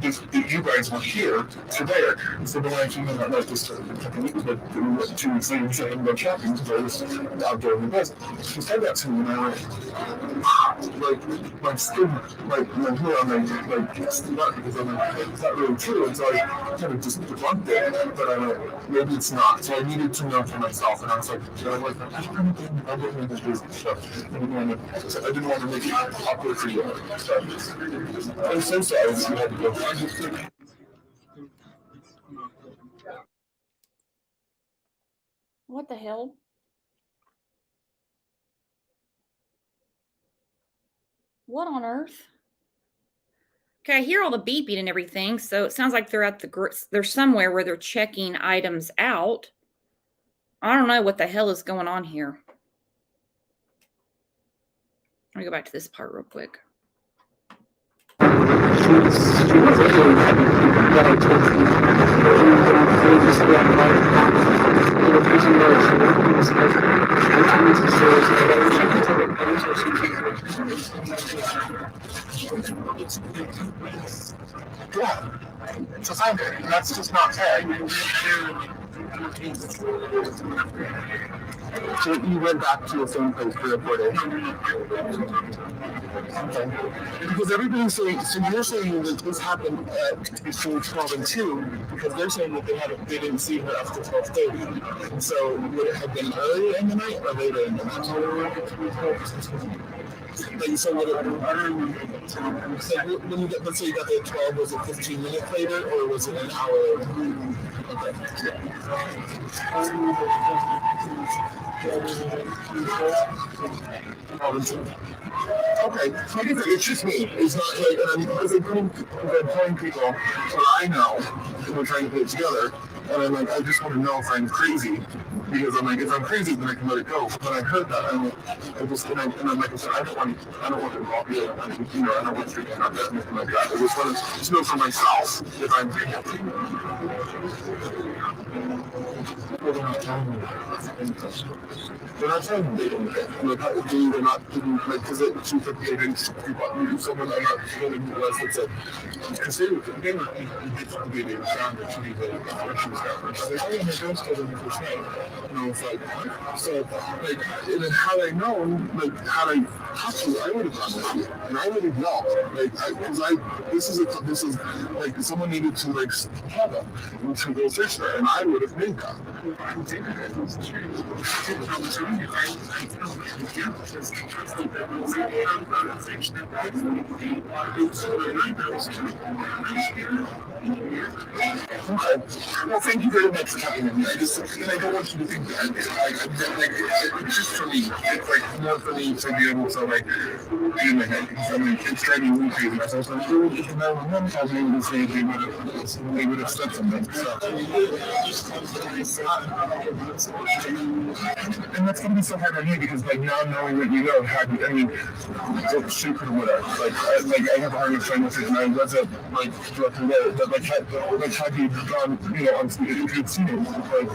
that you guys were here to there. And so then when I came in, I like this but 2 weeks later, I didn't go shopping because I was out there in the business. She said that to me, and I went, my skin, my hair on my, stood up because I'm like, it's not really true. And so I kind of just debunked it, but I'm like, maybe it's not. So I needed to know for myself, and I was like, I didn't make this business stuff. I didn't want to make it awkward for you. So I'm so sorry that you had to go. What the hell? What on earth? Okay, I hear all the beeping and everything, so it sounds like they're at they're somewhere where they're checking items out. I don't know what the hell is going on here. Let me go back to this part real quick. Yeah, it's a sign. That's just not fair. So you went back to the same place for reporting. Okay. Because everybody's saying, so you're saying that this happened between 12 and 2, because they're saying that they didn't see her after 12:30. And so would it have been earlier in the night or later in the night? Like, so would it, when you get, let's say you got there at 12, was it 15 minutes later or was it an hour later? Okay, so it's just me. It's not like, and I'm telling people what I know, and we're trying to put it together, and I'm like, I just want to know if I'm crazy, because I'm like, if I'm crazy, then I can let it go. But I heard that, and I'm like, I said, I don't want to involve you. I don't want you to get out there, anything like that. I just want to know for myself if I'm crazy. They're not telling me they don't care. They're not giving, like, because she could be against someone I'm not feeling less, let's say. Because they were debating around her to be like, she was down. She's like, oh, yeah, my girl's told them the first night. And I was like, what? So, like, and then had I known, like, had I talked to you, I would have gone with you. And I would have known. Like, this is, like, someone needed to, like, have them and to go search her, and I would have made that. Okay. Well, thank you very much for coming in. I don't want you to think that. It's just for me. It's like more for me to be able to like be in my head. Because I mean, it's driving me crazy. So I was like, if no one told me to say they would have said something. So. And that's gonna be so hard on me because like now knowing what you know, she could have whatever. Like I have a hard enough trying to figure out wasn't like directly there. That had you gone, on if you'd seen it, like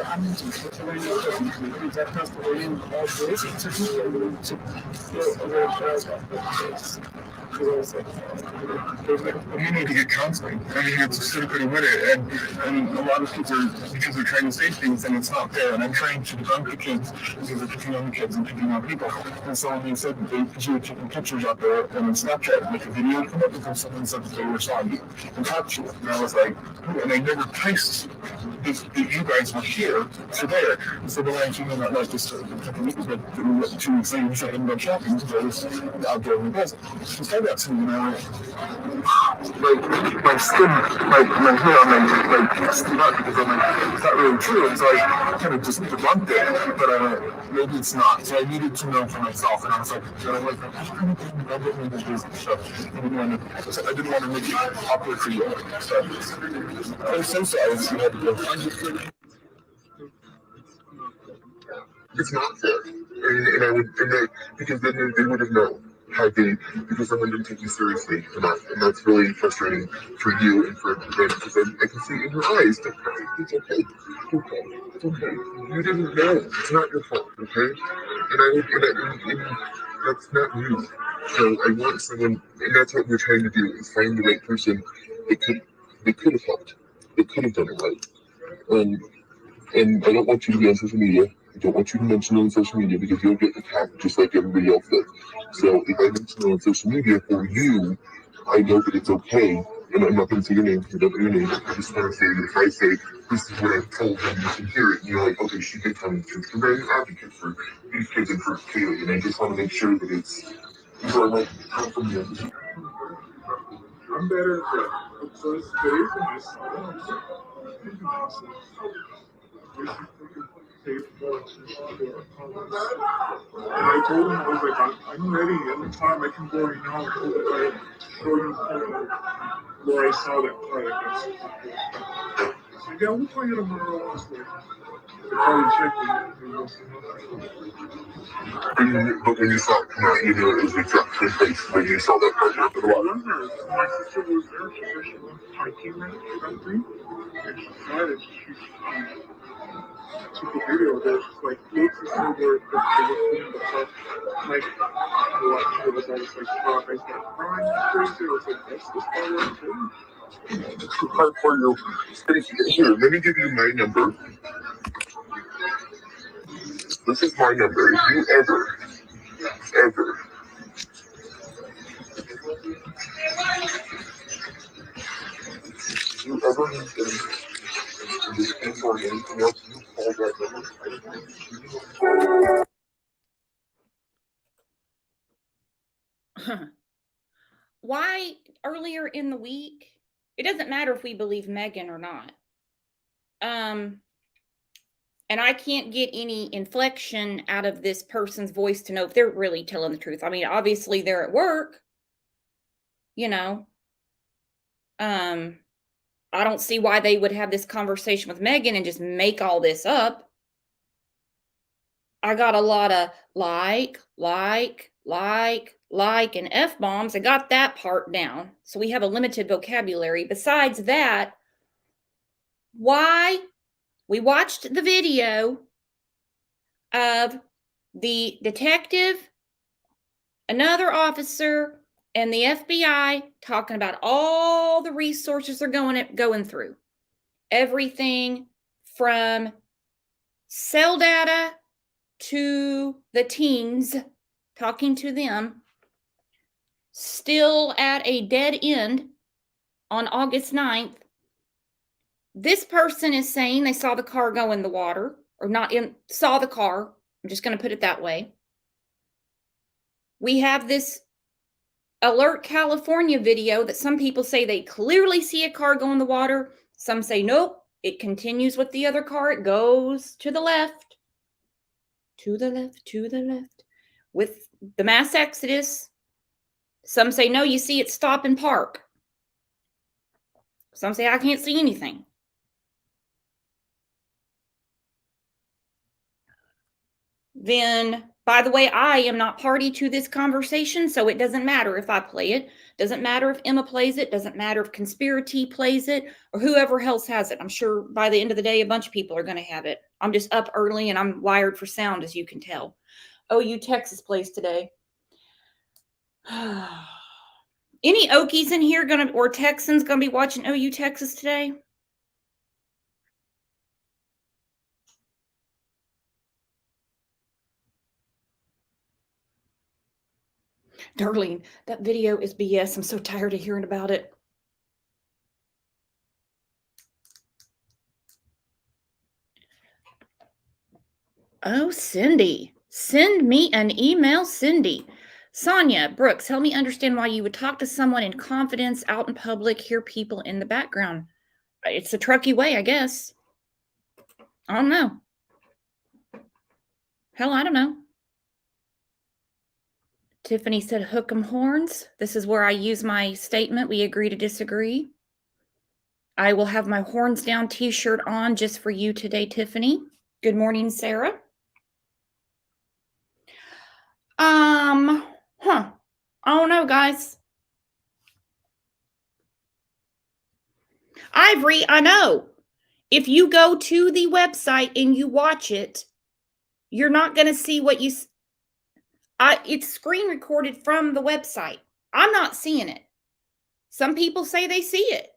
I'm in situations that has to weigh in all this to get away you need to get counseling. I mean, it's specifically with it, and a lot of people are, because they're trying to say things and it's not there, and I'm trying to debunk the kids because they're picking on the kids and picking on people. And so when they said that you were taking pictures out there and on Snapchat and make a video, come up because someone said that they were saw you and talked to you. And I was like, and I never placed that you guys were here to there. And so then I came in, like this a couple weeks, but 2 weeks later, I didn't go shopping because I was out there in the business. She said that to me, and I went, like my skin, my hair on my stood up because I'm like, it's not really true. And so I kind of just debunked it, but maybe it's not. So I needed to know for myself, and I was like, I didn't want to make it awkward for you. So I'm so sorry that you had to go. It's not fair, and I would, because then they would have known had they, because someone didn't take you seriously enough, and that's really frustrating for you and for them, because I can see in your eyes, don't cry, it's okay, it's okay, it's okay, you didn't know, it's not your fault, okay, and that's not you, so I want someone, and that's what we're trying to do, is find the right person that could have helped, that could have done it right, and I don't want you to be on social media. I don't want you to mention it on social media because you'll get attacked just like everybody else does. So if I mention it on social media for you, I know that it's okay. And I'm not going to say your name because I don't know your name. I just want to say that if I say, this is what I've told them, you can hear it. And you're like, okay, she did tell me the truth. Because I'm an advocate for these kids and for Kaylee. And I just want to make sure that it's, so I like, come from you. I'm better at that. So it's today's the nice song. And I told him, I was like, I'm ready. Anytime I can go right now and show you where I saw that product. So yeah, we'll tell you tomorrow. Probably check but when you saw it come out, you knew it was the exact same place when you saw that project. I remember. My sister was there. She said she went hiking right that thing. And she saw it. She took a video of it. She's like, look to see where the putting the stuff. Like, watching it was almost like, rock. I started crying crazy. I was like, that's the part where I'm doing. The part for your space. Here, let me give you my number. This is my number. If you ever need anything or anything else, you call that Huh. Why earlier in the week? It doesn't matter if we believe Megan or not. And I can't get any inflection out of this person's voice to know if they're really telling the truth. I mean, obviously they're at work, you know. I don't see why they would have this conversation with Megan and just make all this up. I got a lot of like, and F-bombs. I got that part down. So we have a limited vocabulary. Besides that, why we watched the video of the detective, another officer, and the FBI talking about all the resources they're going through. Everything from cell data to the teens, talking to them, still at a dead end on August 9th. This person is saying they saw the car go in the water, or saw the car. I'm just going to put it that way. We have this Alert California video that some people say they clearly see a car go in the water. Some say, nope, it continues with the other car. It goes to the left, to the left, to the left. With the mass exodus, some say, no, you see it stop and park. Some say, I can't see anything. Then, by the way, I am not party to this conversation, so it doesn't matter if I play it. Doesn't matter if Emma plays it. Doesn't matter if Conspiracy plays it or whoever else has it. I'm sure by the end of the day, a bunch of people are going to have it. I'm just up early and I'm wired for sound, as you can tell. OU Texas plays today. Any Okies in here or Texans gonna be watching OU Texas today? Darlene, that video is BS. I'm so tired of hearing about it. Oh, Cindy. Send me an email, Cindy. Sonia Brooks, help me understand why you would talk to someone in confidence out in public, hear people in the background. It's the Truckee way, I guess. I don't know. Hell, I don't know. Tiffany said, hook 'em horns. This is where I use my statement. We agree to disagree. I will have my horns down t-shirt on just for you today, Tiffany. Good morning, Sarah. I don't know, guys. Ivory, I know. If you go to the website and you watch it, you're not going to see what you... it's screen recorded from the website. I'm not seeing it. Some people say they see it.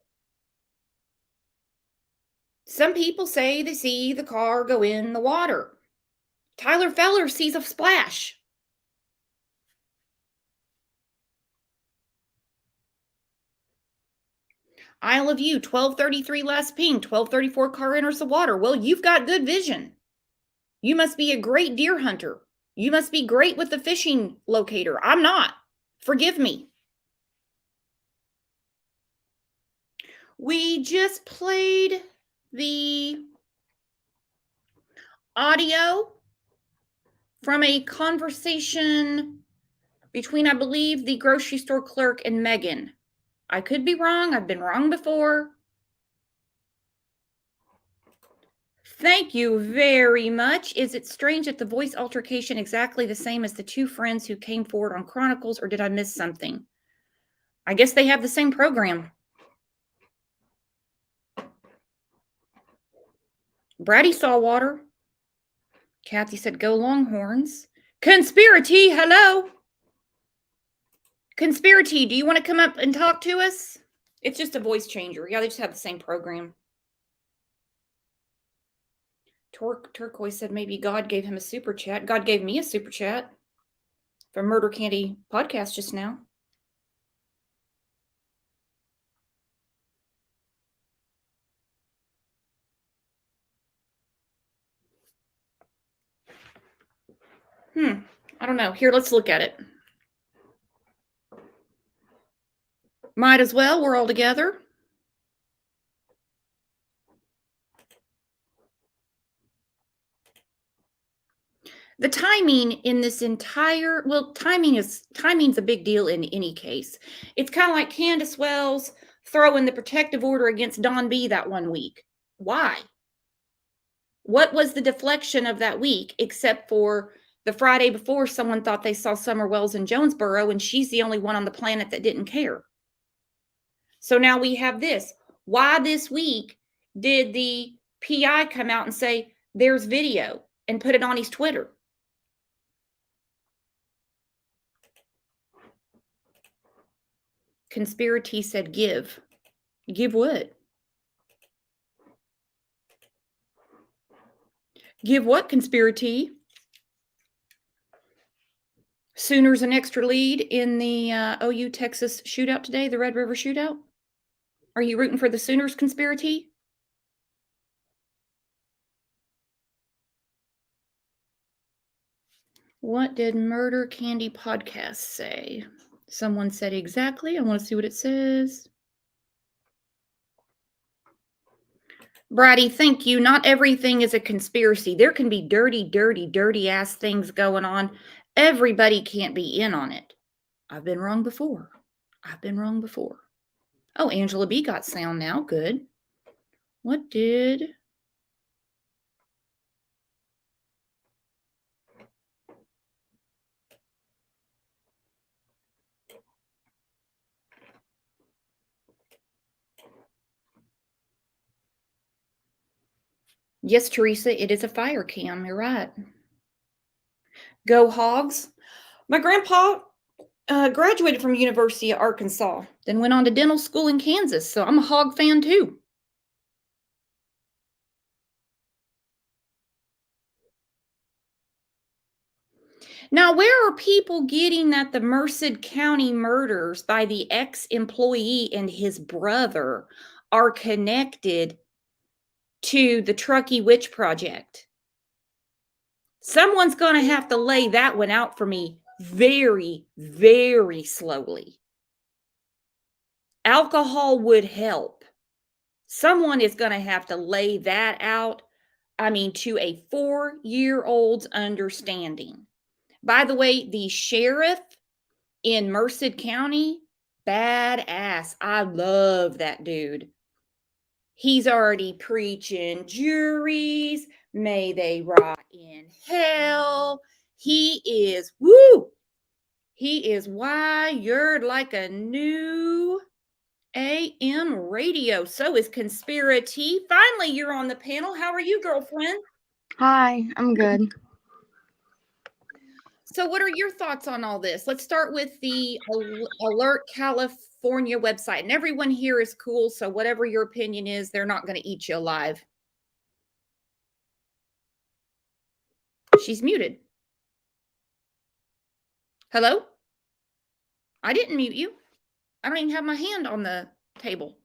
Some people say they see the car go in the water. Tyler Feller sees a splash. Isle of View, 1233 last ping, 1234 car enters the water. Well, you've got good vision. You must be a great deer hunter. You must be great with the fishing locator. I'm not. Forgive me. We just played the audio from a conversation between, I believe, the grocery store clerk and Megan. I could be wrong. I've been wrong before. Thank you very much. Is it strange that the voice altercation exactly the same as the two friends who came forward on Chronicles, or did I miss something? I guess they have the same program. Bratty saw water. Kathy said, go Longhorns. Conspiracy, hello. Conspiracy, do you want to come up and talk to us? It's just a voice changer. Yeah, they just have the same program. Turquoise said maybe God gave him a super chat. God gave me a super chat from Murder Candy podcast just now. I don't know. Here, let's look at it. Might as well. We're all together. The timing in this entire, well, timing's a big deal in any case. It's kind of like Candace Wells throwing the protective order against Don B that one week. Why? What was the deflection of that week except for the Friday before someone thought they saw Summer Wells in Jonesboro and she's the only one on the planet that didn't care? So now we have this. Why this week did the PI come out and say there's video and put it on his Twitter? Conspiracy said give. Give what? Give what, Conspiracy? Sooners an extra lead in the OU Texas shootout today, the Red River shootout? Are you rooting for the Sooners, Conspiracy? What did Murder Candy Podcast say? Someone said exactly. I want to see what it says. Brady, thank you. Not everything is a conspiracy. There can be dirty, dirty, dirty ass things going on. Everybody can't be in on it. I've been wrong before. Oh, Angela B got sound now. Good. What did... Yes, Teresa, it is a fire cam. You're right. Go Hogs. My grandpa graduated from University of Arkansas, then went on to dental school in Kansas, so I'm a hog fan too. Now, where are people getting that the Merced County murders by the ex-employee and his brother are connected to the Truckee Witch Project? Someone's going to have to lay that one out for me very, very slowly. Alcohol would help. Someone is going to have to lay that out, I mean, to a 4-year-old's understanding. By the way, the sheriff in Merced County, badass. I love that dude. He's already preaching juries, may they rot in hell. He is, woo, he is wired like a new AM radio. So is Conspiracy. Finally, you're on the panel. How are you, girlfriend? Hi, I'm good. So what are your thoughts on all this? Let's start with the Alert California website. And everyone here is cool, so whatever your opinion is, they're not going to eat you alive. She's muted. Hello? I didn't mute you. I don't even have my hand on the table.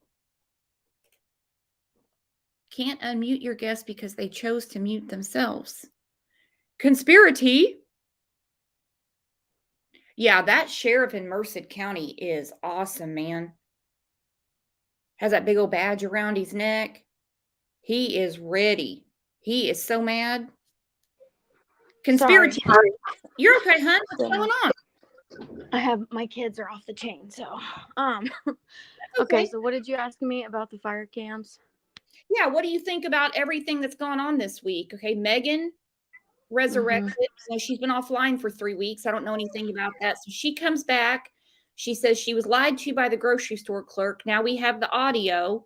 Can't unmute your guest because they chose to mute themselves. Conspiracy. Yeah, that sheriff in Merced County is awesome, man. Has that big old badge around his neck. He is ready. He is so mad. Conspiracy. Sorry. You're okay, hun. What's going on? My kids are off the chain, so Okay. okay, so what did you ask me about the fire cams? Yeah, what do you think about everything that's gone on this week? Okay, Megan resurrected. She's been offline for 3 weeks. I don't know anything about that. So she comes back. She says she was lied to by the grocery store clerk. Now we have the audio.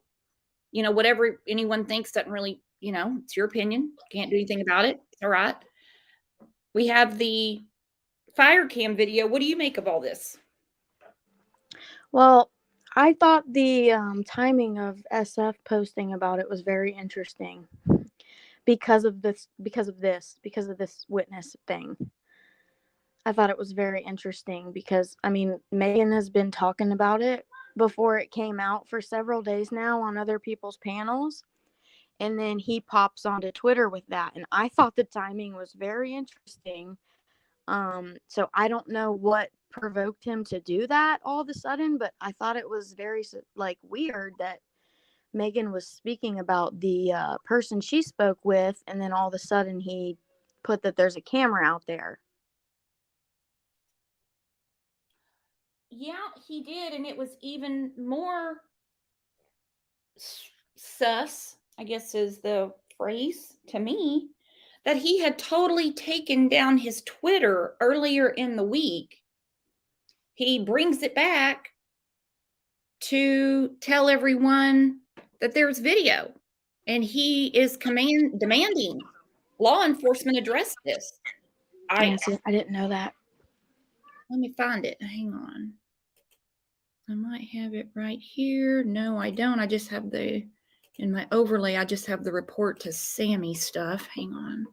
You know, whatever anyone thinks doesn't really, it's your opinion. Can't do anything about it. It's all right. We have the fire cam video. What do you make of all this? Well, I thought the timing of SF posting about it was very interesting because of this witness thing. I thought it was very interesting because, I mean, Megan has been talking about it before it came out for several days now on other people's panels. And then he pops onto Twitter with that. And I thought the timing was very interesting. So I don't know what provoked him to do that all of a sudden, but I thought it was very weird that Megan was speaking about the person she spoke with, and then all of a sudden he put that there's a camera out there. Yeah, he did, and it was even more sus, I guess is the phrase to me, that he had totally taken down his Twitter earlier in the week. He brings it back to tell everyone that there's video, and he is demanding law enforcement address this. I didn't know that. Let me find it. Hang on. I might have it right here. No, I don't. I just have in my overlay, I just have the report to Sammy stuff. Hang on.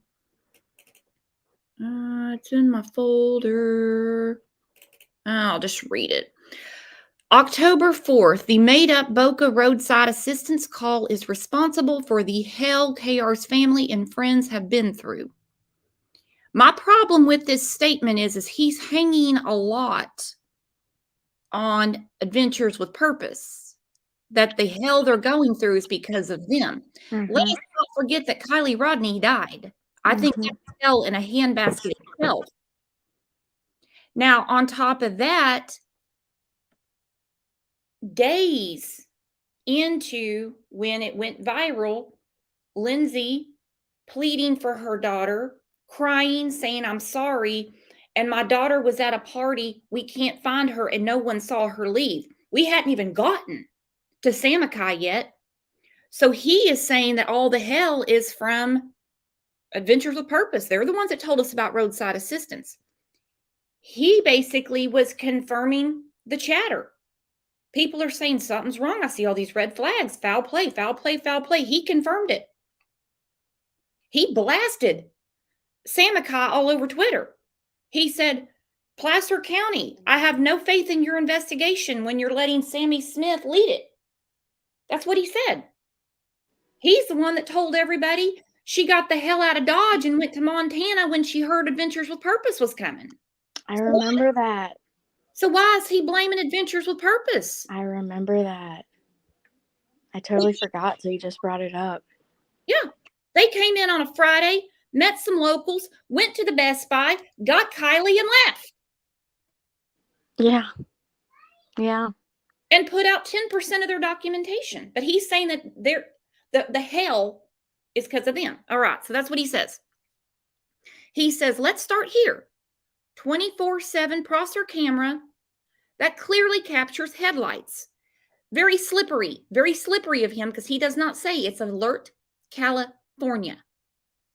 It's in my folder. I'll just read it. October 4th, the made-up Boca roadside assistance call is responsible for the hell KR's family and friends have been through. My problem with this statement is he's hanging a lot on Adventures with Purpose. That the hell they're going through is because of them. Let's not forget that Kylie Rodney died. I think that fell in a handbasket itself. Now, on top of that, days into when it went viral, Lindsay pleading for her daughter, crying, saying, "I'm sorry. And my daughter was at a party. We can't find her, and no one saw her leave." We hadn't even gotten to AlertCA yet. So he is saying that all the hell is from Adventures with Purpose. They're the ones that told us about roadside assistance. He basically was confirming the chatter. People are saying something's wrong. I see all these red flags. Foul play, foul play, foul play. He confirmed it. He blasted AlertCA all over Twitter. He said, "Placer County, I have no faith in your investigation when you're letting Sammy Smith lead it." That's what he said. He's the one that told everybody she got the hell out of Dodge and went to Montana when she heard Adventures with Purpose was coming. I remember that. So why is he blaming Adventures with Purpose? I remember that. I totally forgot till you just brought it up. Yeah. They came in on a Friday, met some locals, went to the Best Buy, got Kylie and left. Yeah. Yeah. And put out 10% of their documentation. But he's saying that the hell is because of them. All right. So that's what he says. He says, let's start here. 24/7 Prosser camera that clearly captures headlights. Very slippery of him because he does not say it's Alert California.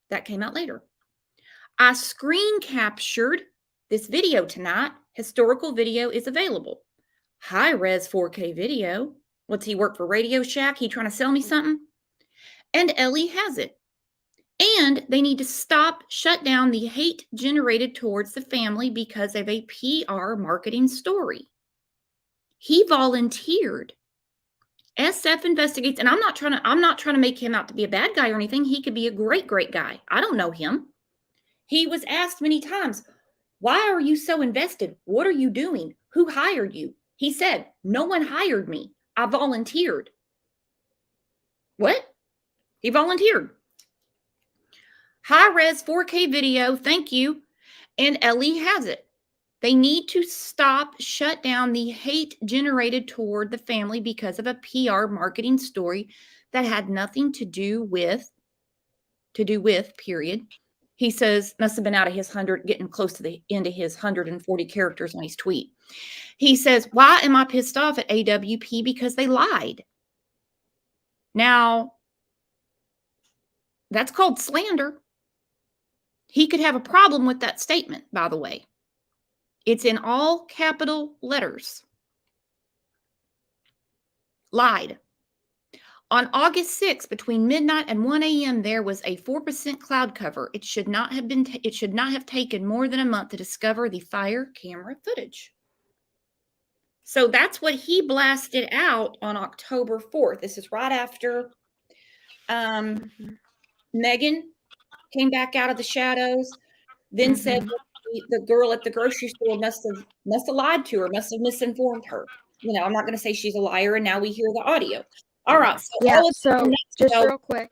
That came out later. I screen captured this video tonight. Historical video is available. High res 4K video. What's he work for Radio Shack? He trying to sell me something? And Ellie has it. And they need to shut down the hate generated towards the family because of a PR marketing story. He volunteered. SF investigates, and I'm not trying to make him out to be a bad guy or anything. He could be a great guy. I don't know him. He was asked many times, why are you so invested? What are you doing? Who hired you? He said, no one hired me. I volunteered. What? He volunteered. High-res 4K video, thank you. And Ellie has it. They need to shut down the hate generated toward the family because of a PR marketing story that had nothing to do with, period. He says, must have been out of his 100, getting close to the end of his 140 characters on his tweet. He says, why am I pissed off at AWP? Because they lied. Now, that's called slander. He could have a problem with that statement, by the way. It's in all capital letters. Lied. On August 6th, between midnight and 1 a.m., there was a 4% cloud cover. It should not have taken more than a month to discover the fire camera footage. So that's what he blasted out on October 4th. This is right after Megan came back out of the shadows, then said the girl at the grocery store must have lied to her, must have misinformed her. You know, I'm not going to say she's a liar, and now we hear the audio. All right. So Yeah. all of So just real quick,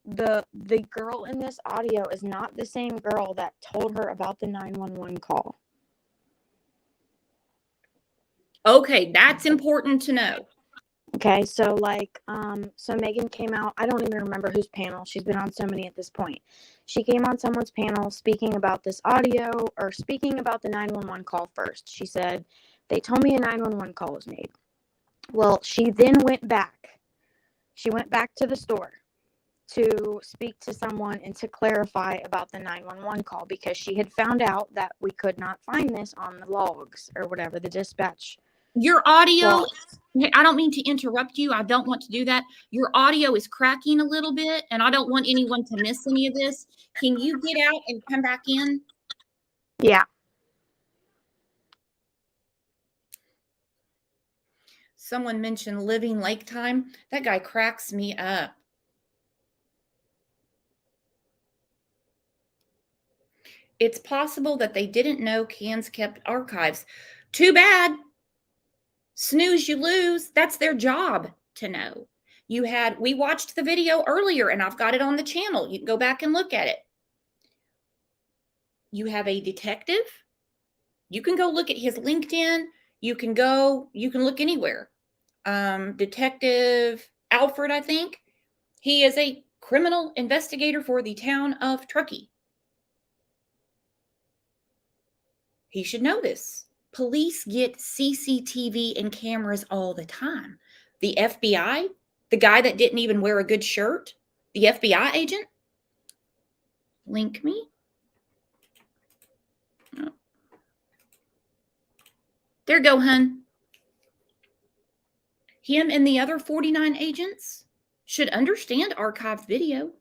the girl in this audio is not the same girl that told her about the 911 call. Okay, that's important to know. Okay, so so Megan came out. I don't even remember whose panel. She's been on so many at this point. She came on someone's panel speaking about this audio, or speaking about the 911 call first. She said, they told me a 911 call was made. Well, she then went back. She went back to the store to speak to someone and to clarify about the 911 call, because she had found out that we could not find this on the logs or whatever, the dispatch. Your audio, I don't mean to interrupt you. I don't want to do that. Your audio is cracking a little bit, and I don't want anyone to miss any of this. Can you get out and come back in? Yeah. Someone mentioned living lake time. That guy cracks me up. It's possible that they didn't know cans kept archives. Too bad. Snooze, you lose. That's their job to know. We watched the video earlier, and I've got it on the channel. You can go back and look at it. You have a detective. You can go look at his LinkedIn. You can look anywhere. Detective Alfred, I think. He is a criminal investigator for the town of Truckee. He should know this. Police get CCTV and cameras all the time. The FBI, the guy that didn't even wear a good shirt, the FBI agent, link me. Oh. There you go, hun. Him and the other 49 agents should understand archived video.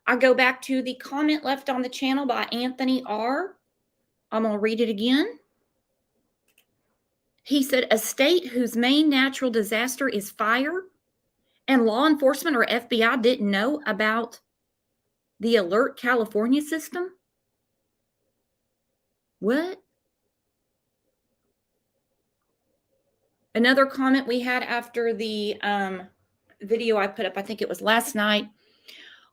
I go back to the comment left on the channel by Anthony R. I'm going to read it again. He said, a state whose main natural disaster is fire and law enforcement or FBI didn't know about the Alert California system? What? Another comment we had after the video I put up, I think it was last night,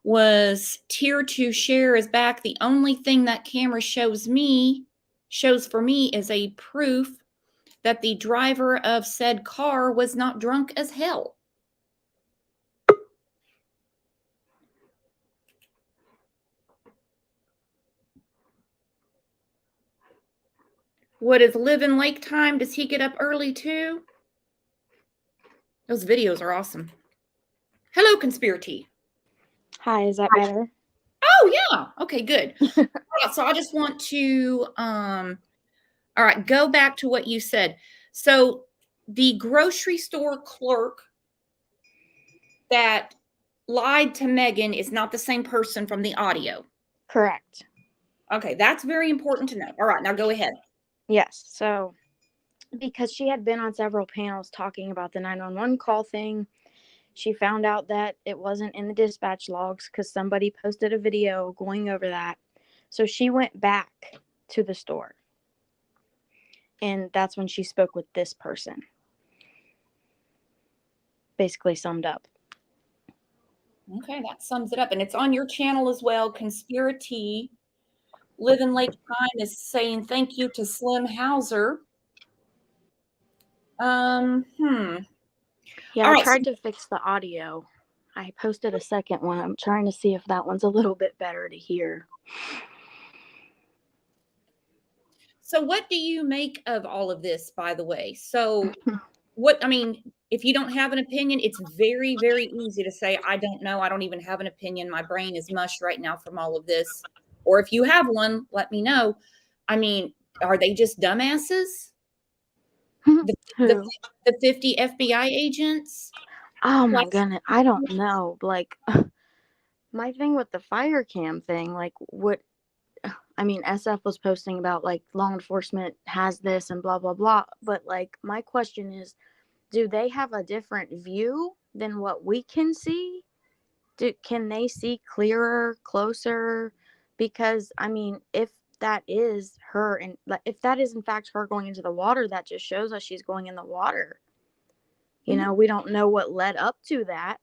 was tier 2 share is back. The only thing that camera shows for me is a proof that the driver of said car was not drunk as hell. What is live-in lake time? Does he get up early too? Those videos are awesome. Hello, Conspiracy. Hi, is that better? Oh, yeah. Okay, good. All right, so I just want to, all right, go back to what you said. So the grocery store clerk that lied to Megan is not the same person from the audio. Correct. Okay, that's very important to know. All right, now go ahead. Yes. So, because she had been on several panels talking about the 911 call thing, she found out that it wasn't in the dispatch logs because somebody posted a video going over that. So she went back to the store. And that's when she spoke with this person. Basically summed up. Okay, that sums it up. And it's on your channel as well. Conspiracy. Live in Lake Time is saying thank you to Slim Hauser. Yeah, All I right, tried to fix the audio. I posted a second one. I'm trying to see if that one's a little bit better to hear. So what do you make of all of this, by the way? So what, I mean, if you don't have an opinion, it's very, very easy to say, I don't know. I don't even have an opinion. My brain is mush right now from all of this. Or if you have one, let me know. I mean, are they just dumbasses? The, the, Who? the 50 FBI agents? Oh my Like, goodness. I don't know. Like, my thing with the fire cam thing, like, what, I mean, SF was posting about, like, law enforcement has this and blah, blah, blah. But, like, my question is, do they have a different view than what we can see? Can they see clearer, closer? Because, I mean, if that is her, and if that is in fact her going into the water, that just shows us she's going in the water. You know, we don't know what led up to that.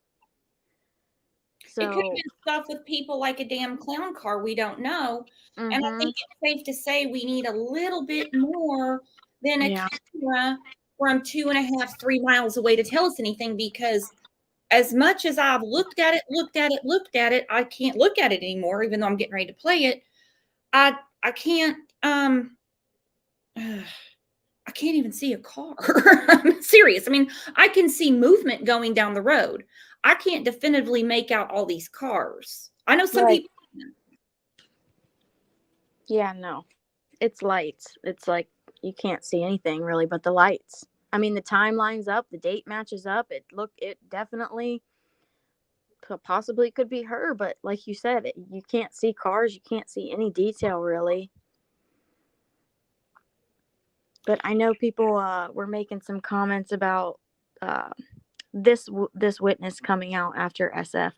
So it could have been stuff with people like a damn clown car. We don't know. And I think it's safe to say we need a little bit more than a camera from 2.5, 3 miles away to tell us anything, because as much as I've looked at it, I can't look at it anymore, even though I'm getting ready to play it. I can't I can't even see a car. I'm serious. I mean, I can see movement going down the road. I can't definitively make out all these cars. I know some people. Yeah, no. It's lights. It's like you can't see anything really but the lights. I mean, the time lines up, the date matches up. It definitely possibly could be her, but like you said, you can't see cars, you can't see any detail really. But I know people were making some comments about this witness coming out after SF.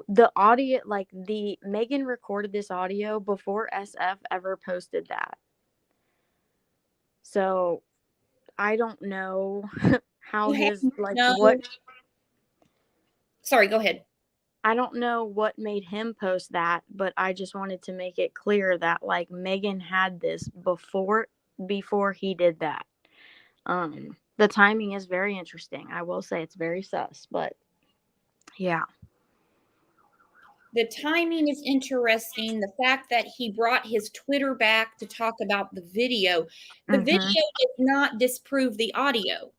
The audio, like the Megan recorded this audio before SF ever posted that. So I don't know how his like what. Sorry, go ahead. I don't know what made him post that, but I just wanted to make it clear that like Megan had this before he did that. The timing is very interesting. I will say it's very sus, but yeah. The timing is interesting. The fact that he brought his Twitter back to talk about the video. The video does not disprove the audio.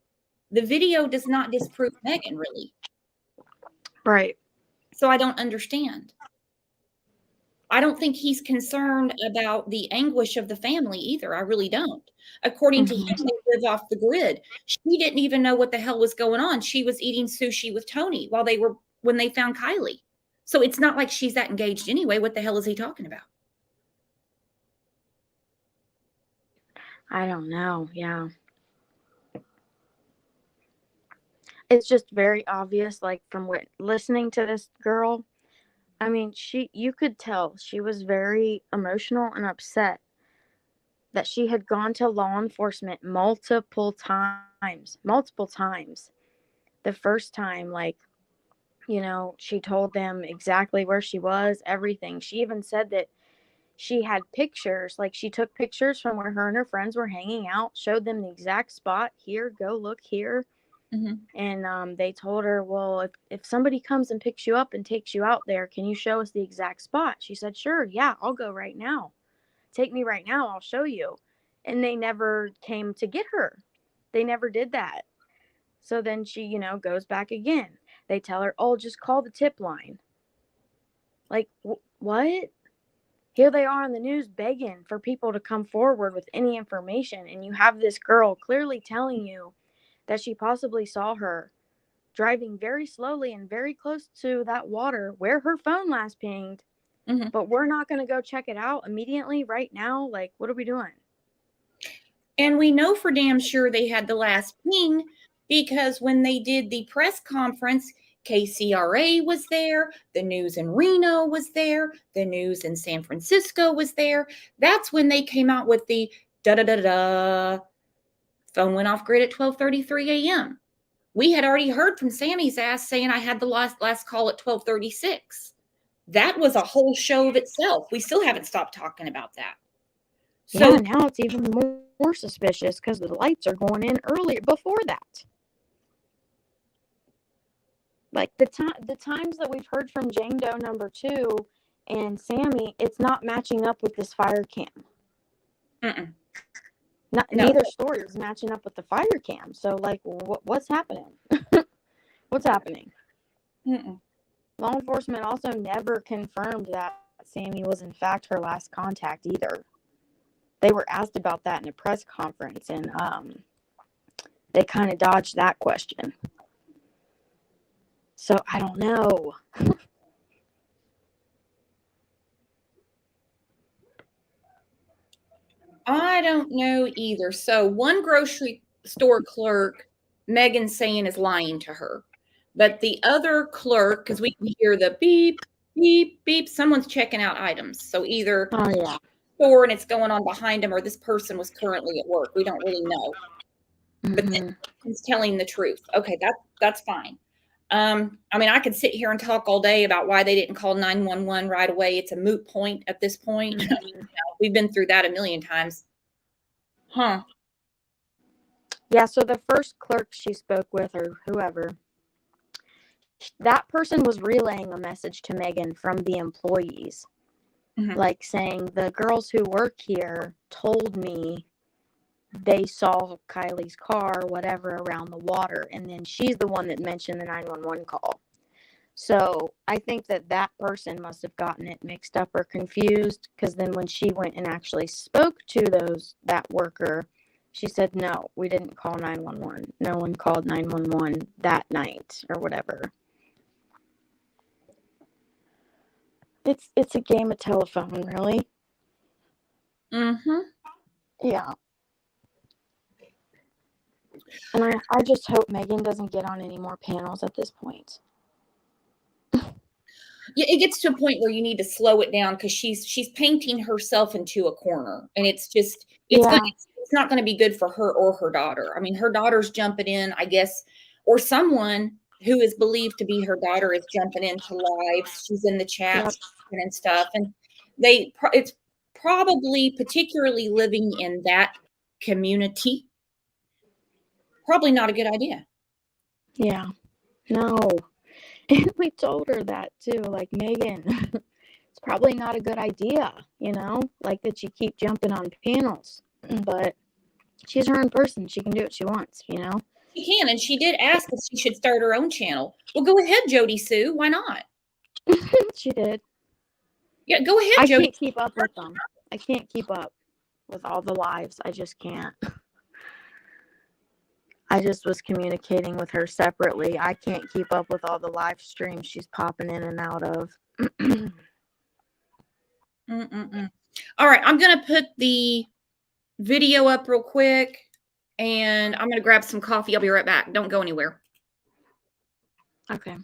The video does not disprove Megan, really. Right. So I don't understand. I don't think he's concerned about the anguish of the family either. I really don't. According to him, they live off the grid. She didn't even know what the hell was going on. She was eating sushi with Tony when they found Kylie. So it's not like she's that engaged anyway. What the hell is he talking about? I don't know. Yeah. It's just very obvious, like from listening to this girl. I mean, you could tell she was very emotional and upset that she had gone to law enforcement multiple times. Multiple times. The first time, like, you know, she told them exactly where she was, everything. She even said that she had pictures, like she took pictures from where her and her friends were hanging out, showed them the exact spot. Here, go look here. Mm-hmm. And they told her, well, if somebody comes and picks you up and takes you out there, can you show us the exact spot? She said, sure, yeah, I'll go right now. Take me right now, I'll show you. And they never came to get her. They never did that. So then she, you know, goes back again. They tell her, oh, just call the tip line. Like, what? Here they are on the news begging for people to come forward with any information. And you have this girl clearly telling you that she possibly saw her driving very slowly and very close to that water where her phone last pinged. Mm-hmm. But we're not going to go check it out immediately right now. Like, what are we doing? And we know for damn sure they had the last ping because when they did the press conference, KCRA was there, the news in Reno was there, the news in San Francisco was there. That's when they came out with the da-da-da-da. Phone went off grid at 12:33 a.m. We had already heard from Sammy's ass saying I had the last call at 12:36. That was a whole show of itself. We still haven't stopped talking about that. So yeah, now it's even more suspicious because the lights are going in earlier before that. Like the times that we've heard from Jane Doe number 2 and Sammy, it's not matching up with this fire cam. mm-mm. No. Neither story is matching up with the fire cam. So, like, what's happening? What's happening? Mm-mm. Law enforcement also never confirmed that Sammy was in fact her last contact either. They were asked about that in a press conference, and they kind of dodged that question. So I don't know. I don't know either. So one grocery store clerk, Megan's saying is lying to her. But the other clerk, because we can hear the beep, beep, beep, someone's checking out items. So either Oh yeah. store and it's going on behind them or this person was currently at work. We don't really know. But then he's telling the truth. Okay, that's fine. I mean, I could sit here and talk all day about why they didn't call 911 right away. It's a moot point at this point. I mean, you know, we've been through that a million times. Huh. Yeah, so the first clerk she spoke with, or whoever, that person was relaying a message to Megan from the employees. Mhm. Like saying, the girls who work here told me they saw Kylie's car, whatever, around the water. And then she's the one that mentioned the 911 call. So I think that person must have gotten it mixed up or confused, because then when she went and actually spoke to that worker, she said, no, we didn't call 911. No one called 911 that night or whatever. It's a game of telephone, really. Mm-hmm. Yeah. And I just hope Megan doesn't get on any more panels at this point. Yeah, it gets to a point where you need to slow it down because she's painting herself into a corner, and it's not going to be good for her or her daughter. I mean, her daughter's jumping in, I guess, or someone who is believed to be her daughter is jumping into lives. She's in the chats and stuff, and it's probably particularly living in that community. Probably not a good idea. Yeah. No. And we told her that too, like, Megan, it's probably not a good idea, you know, like that you keep jumping on panels, but she's her own person. She can do what she wants, you know. She can, and she did ask if she should start her own channel. Well, go ahead, Jody Sue. Why not? She did. Yeah, go ahead, I Jody. can't keep up with them. I can't keep up with all the lives. I just can't. I just was communicating with her separately. I can't keep up with all the live streams she's popping in and out of. All right, I'm going to put the video up real quick, and I'm going to grab some coffee. I'll be right back. Don't go anywhere. Okay.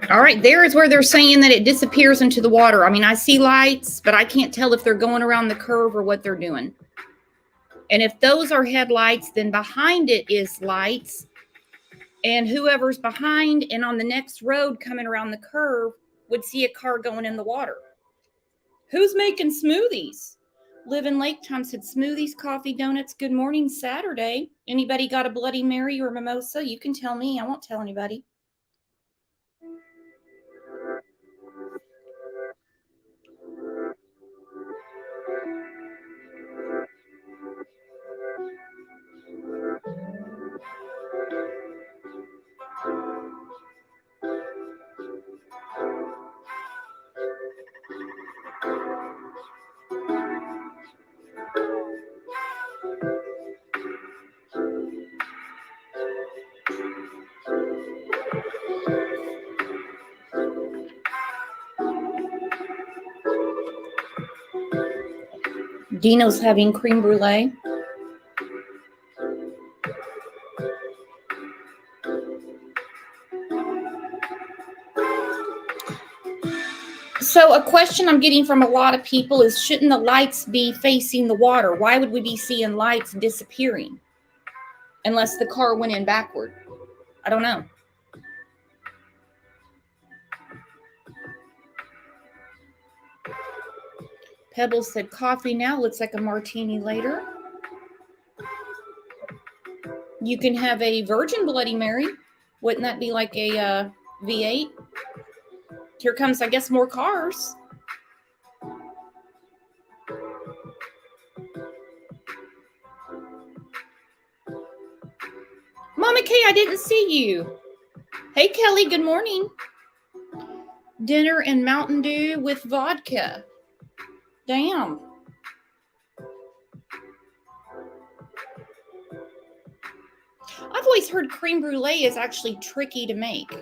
All right, there is where they're saying that it disappears into the water. I mean, I see lights, but I can't tell if they're going around the curve or what they're doing. And if those are headlights, then behind it is lights. And whoever's behind and on the next road coming around the curve would see a car going in the water. Who's making smoothies? Live in Lake Time said smoothies, coffee, donuts. Good morning, Saturday. Anybody got a Bloody Mary or mimosa? You can tell me. I won't tell anybody. Dino's having cream brulee. So a question I'm getting from a lot of people is, shouldn't the lights be facing the water? Why would we be seeing lights disappearing unless the car went in backward? I don't know. Pebbles said coffee now, looks like a martini later. You can have a virgin Bloody Mary. Wouldn't that be like a V8? Here comes, I guess, more cars. Mama Kay, I didn't see you. Hey, Kelly, good morning. Dinner and Mountain Dew with vodka. Damn. I've always heard creme brulee is actually tricky to make.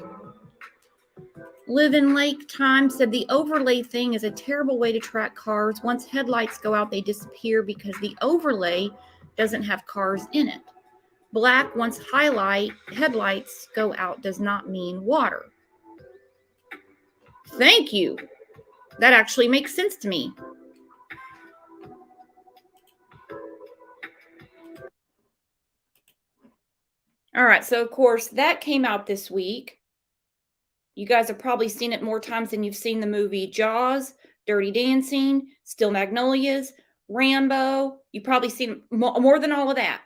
Live in Lake Time said the overlay thing is a terrible way to track cars. Once headlights go out, they disappear because the overlay doesn't have cars in it. Black once headlights go out does not mean water. Thank you. That actually makes sense to me. All right, so of course that came out this week. You guys have probably seen it more times than you've seen the movie Jaws, Dirty Dancing, Still Magnolias, Rambo. You've probably seen more than all of that.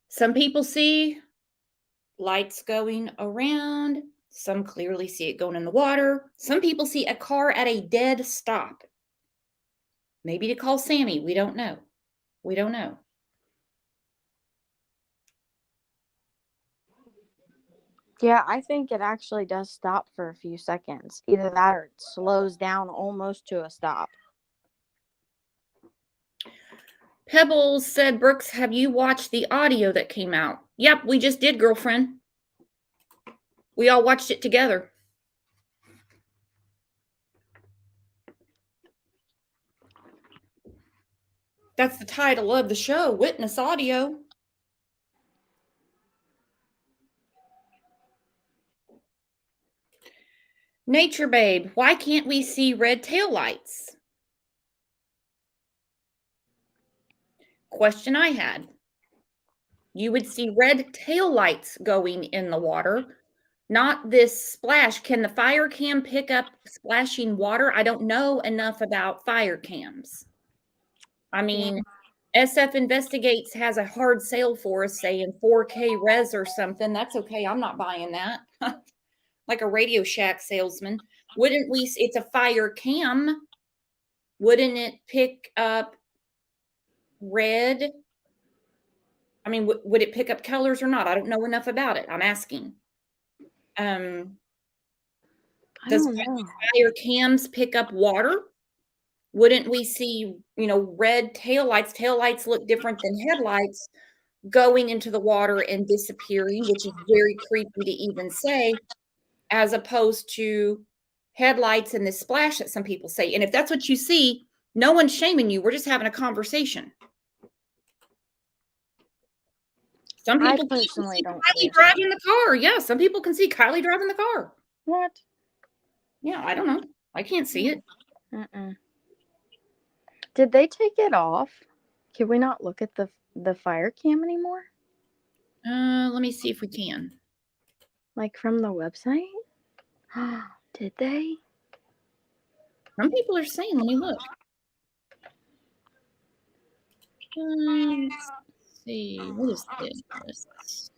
Some people see lights going around. Some clearly see it going in the water. Some people see a car at a dead stop. Maybe to call Sammy. We don't know. We don't know. Yeah, I think it actually does stop for a few seconds. Either that or it slows down almost to a stop. Pebbles said, Brooks, have you watched the audio that came out? Yep, we just did, girlfriend. We all watched it together. That's the title of the show, Witness Audio. Nature Babe, why can't we see red taillights? Question I had. You would see red taillights going in the water, not this splash. Can the fire cam pick up splashing water? I don't know enough about fire cams. I mean, SF Investigates has a hard sale for us, saying 4K res or something. That's okay. I'm not buying that. Like a Radio Shack salesman. Wouldn't we? It's a fire cam. Wouldn't it pick up red? I mean, would it pick up colors or not? I don't know enough about it. I'm asking. I Does don't know. fire cams pick up water? Wouldn't we see, red taillights? Taillights look different than headlights going into the water and disappearing, which is very creepy to even say, as opposed to headlights and this splash that some people say. And if that's what you see, no one's shaming you. We're just having a conversation. Some I people personally see don't Kylie see it. driving the car. Yeah, some people can see Kylie driving the car. What? Yeah, I don't know. I can't see it. Mm-mm. Did they take it off? Can we not look at the fire cam anymore? Let me see if we can. Like from the website? Did they? Some people are saying, let me look. Let's see. What is this?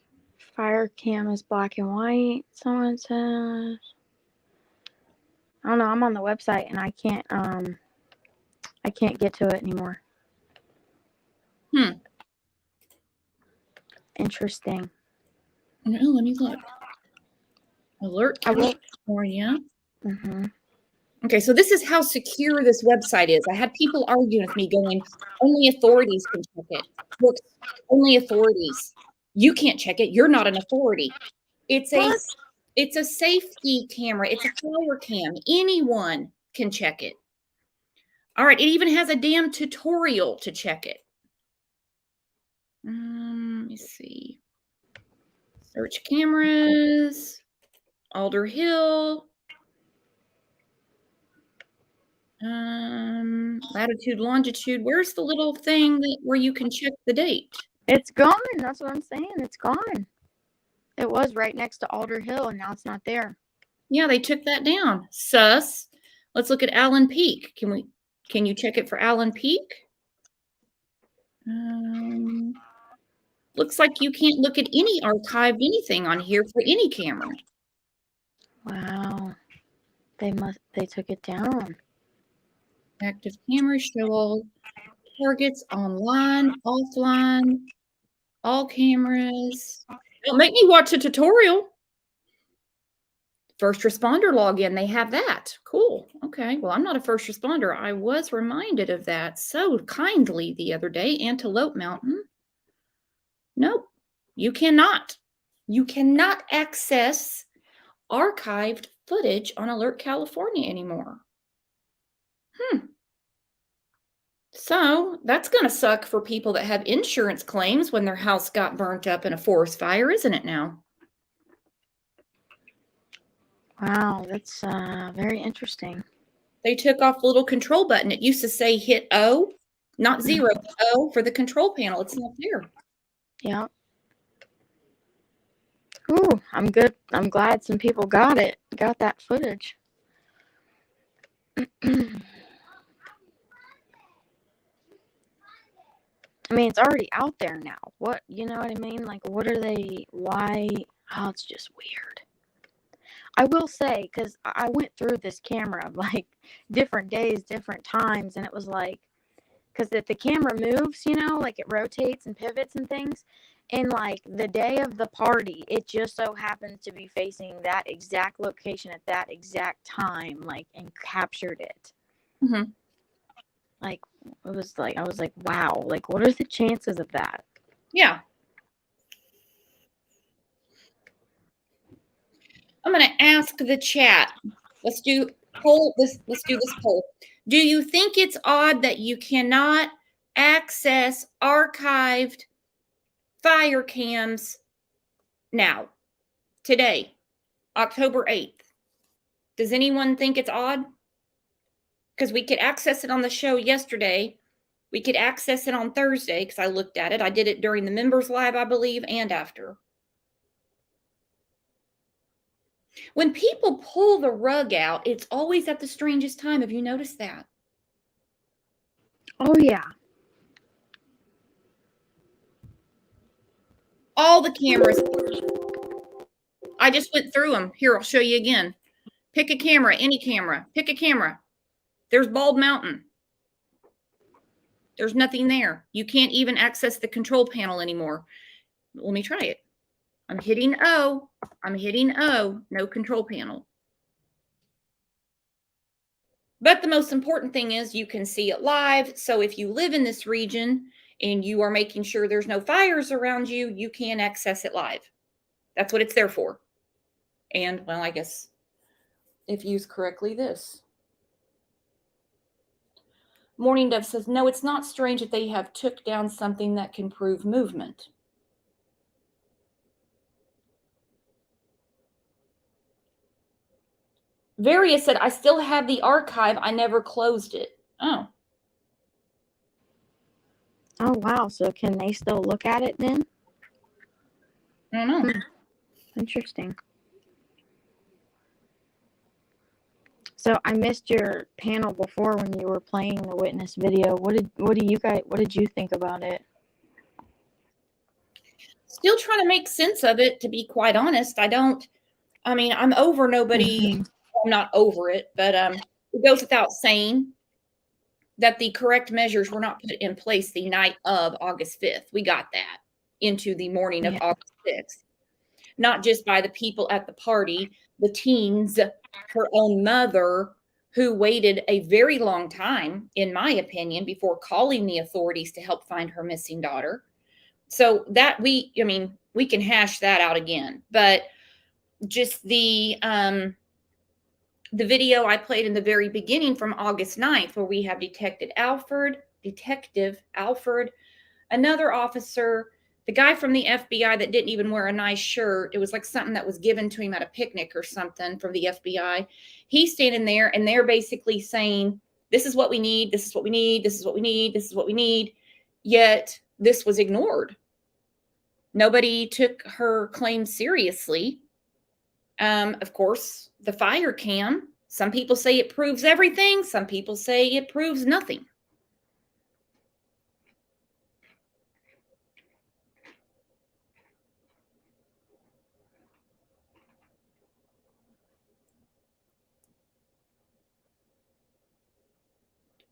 Fire cam is black and white. Someone says. I don't know. I'm on the website and I can't get to it anymore. Interesting. No, let me look. Alert California. Mm-hmm. Okay, so this is how secure this website is. I had people arguing with me going, only authorities can check it. Look, only authorities. You can't check it. You're not an authority. It's a safety camera. It's a fire cam. Anyone can check it. All right, it even has a damn tutorial to check it. Let me see. Search cameras. Alder Hill. Latitude, longitude. Where's the little thing where you can check the date? It's gone. That's what I'm saying. It's gone. It was right next to Alder Hill, and now it's not there. Yeah, they took that down. Sus. Let's look at Allen Peak. Can you check it for Allen Peak? Looks like you can't look at any archived anything on here for any camera. Wow. They took it down. Active cameras show all targets online, offline, all cameras. Don't make me watch a tutorial. First responder login, they have that. Cool. Okay. Well, I'm not a first responder. I was reminded of that so kindly the other day. Antelope Mountain. Nope. You cannot. You cannot access archived footage on Alert California anymore. So that's going to suck for people that have insurance claims when their house got burnt up in a forest fire, isn't it now? Wow, that's very interesting. They took off the little control button. It used to say hit O, not 0, but O for the control panel. It's not there. Yeah. Ooh, I'm good. I'm glad some people got that footage. I mean, it's already out there now. What, you know what I mean? Like, what are they, why? Oh, it's just weird. I will say, because I went through this camera, like, different days, different times, and it was like, because if the camera moves, you know, like it rotates and pivots and things, and like the day of the party, it just so happens to be facing that exact location at that exact time, like, and captured it. Mm-hmm. Like, it was like, I was like, wow, like, what are the chances of that? Yeah. I'm going to ask the chat. Let's do Let's do this poll. Do you think it's odd that you cannot access archived fire cams now, today, October 8th? Does anyone think it's odd? Because we could access it on the show yesterday. We could access it on Thursday because I looked at it. I did it during the members live, I believe, and after. When people pull the rug out, it's always at the strangest time. Have you noticed that? Oh, yeah. All the cameras. I just went through them. Here, I'll show you again. Pick a camera, any camera. Pick a camera. There's Bald Mountain. There's nothing there. You can't even access the control panel anymore. Let me try it. I'm hitting O. I'm hitting O. No control panel. But the most important thing is you can see it live. So if you live in this region and you are making sure there's no fires around you, you can access it live. That's what it's there for. And, well, I guess if used correctly, this. Morning Dove says, no, it's not strange that they have took down something that can prove movement. Various said, I still have the archive. I never closed it. Oh. Oh, wow. So can they still look at it then? I don't know. Interesting. So I missed your panel before when you were playing the witness video. What did you think about it? Still trying to make sense of it, to be quite honest. I'm over nobody. Mm-hmm. I'm not over it, but it goes without saying that the correct measures were not put in place the night of August 5th. We got that into the morning of August 6th. Not just by the people at the party, the teens, her own mother, who waited a very long time, in my opinion, before calling the authorities to help find her missing daughter. So that we can hash that out again. But just the video I played in the very beginning from August 9th, where we have Detective Alfred, another officer, the guy from the FBI that didn't even wear a nice shirt. It was like something that was given to him at a picnic or something from the FBI. He's standing there and they're basically saying, this is what we need. This is what we need. This is what we need. This is what we need. Yet this was ignored. Nobody took her claim seriously. Of course, the fire cam, some people say it proves everything. Some people say it proves nothing.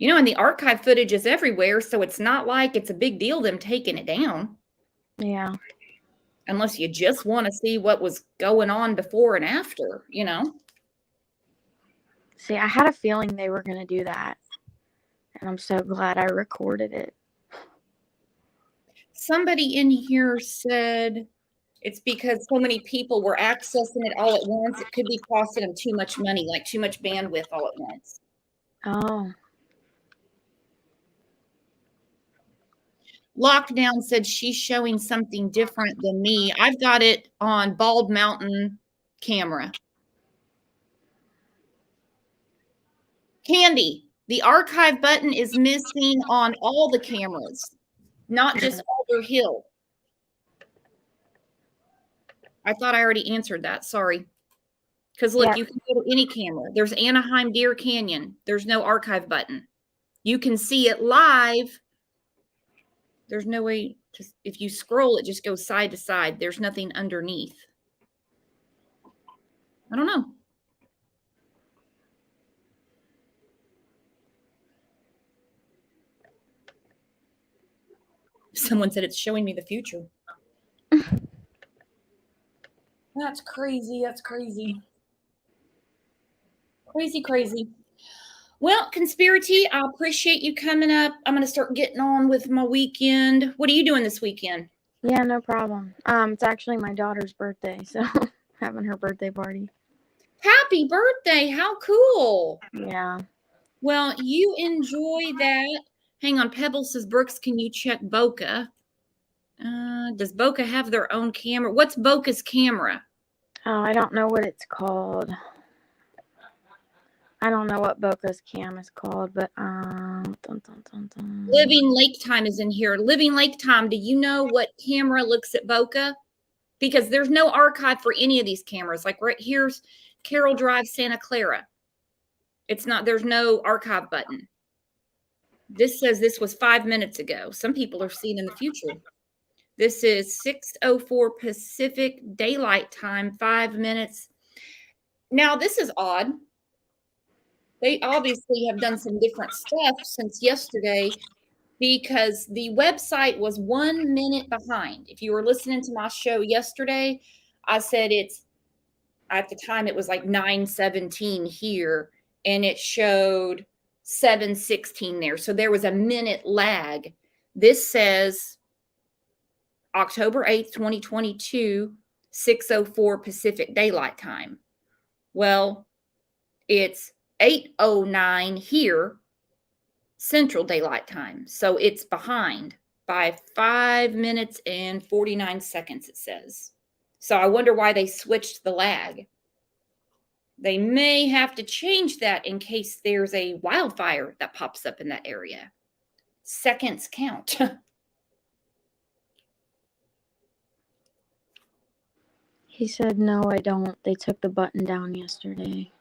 And the archive footage is everywhere, so it's not like it's a big deal them taking it down. Yeah. Unless you just want to see what was going on before and after, See, I had a feeling they were going to do that. And I'm so glad I recorded it. Somebody in here said it's because so many people were accessing it all at once. It could be costing them too much money, like too much bandwidth all at once. Oh. Lockdown said she's showing something different than me. I've got it on Bald Mountain camera. Candy, the archive button is missing on all the cameras, not just Alder Hill. I thought I already answered that. Sorry. Because look, Yeah. you can go to any camera. There's Anaheim Deer Canyon. There's no archive button. You can see it live. There's no way to, if you scroll, it just goes side to side. There's nothing underneath. I don't know. Someone said it's showing me the future. That's crazy. That's crazy. Crazy, crazy. Well, Conspiracy, I appreciate you coming up. I'm going to start getting on with my weekend. What are you doing this weekend? Yeah, no problem. It's actually my daughter's birthday, so having her birthday party. Happy birthday. How cool. Yeah. Well, you enjoy that. Hang on. Pebble says, Brooks, can you check Boca? Does Boca have their own camera? What's Boca's camera? Oh, I don't know what it's called. I don't know what Boca's cam is called, but Living Lake Time is in here. Living Lake Time, do you know what camera looks at Boca? Because there's no archive for any of these cameras. Like right here's Carroll Drive, Santa Clara. It's not, there's no archive button. This says this was 5 minutes ago. Some people are seeing in the future. This is 6:04 Pacific Daylight Time, 5 minutes. Now, this is odd. They obviously have done some different stuff since yesterday because the website was 1 minute behind. If you were listening to my show yesterday, I said it's, at the time it was like 9:17 here, and it showed 7:16 there. So there was a minute lag. This says October 8th, 2022, 6:04 Pacific Daylight Time. Well, it's 8:09 here, Central Daylight Time. So it's behind by 5 minutes and 49 seconds, it says. So I wonder why they switched the lag. They may have to change that in case there's a wildfire that pops up in that area. Seconds count. he said, no, I don't. They took the button down yesterday.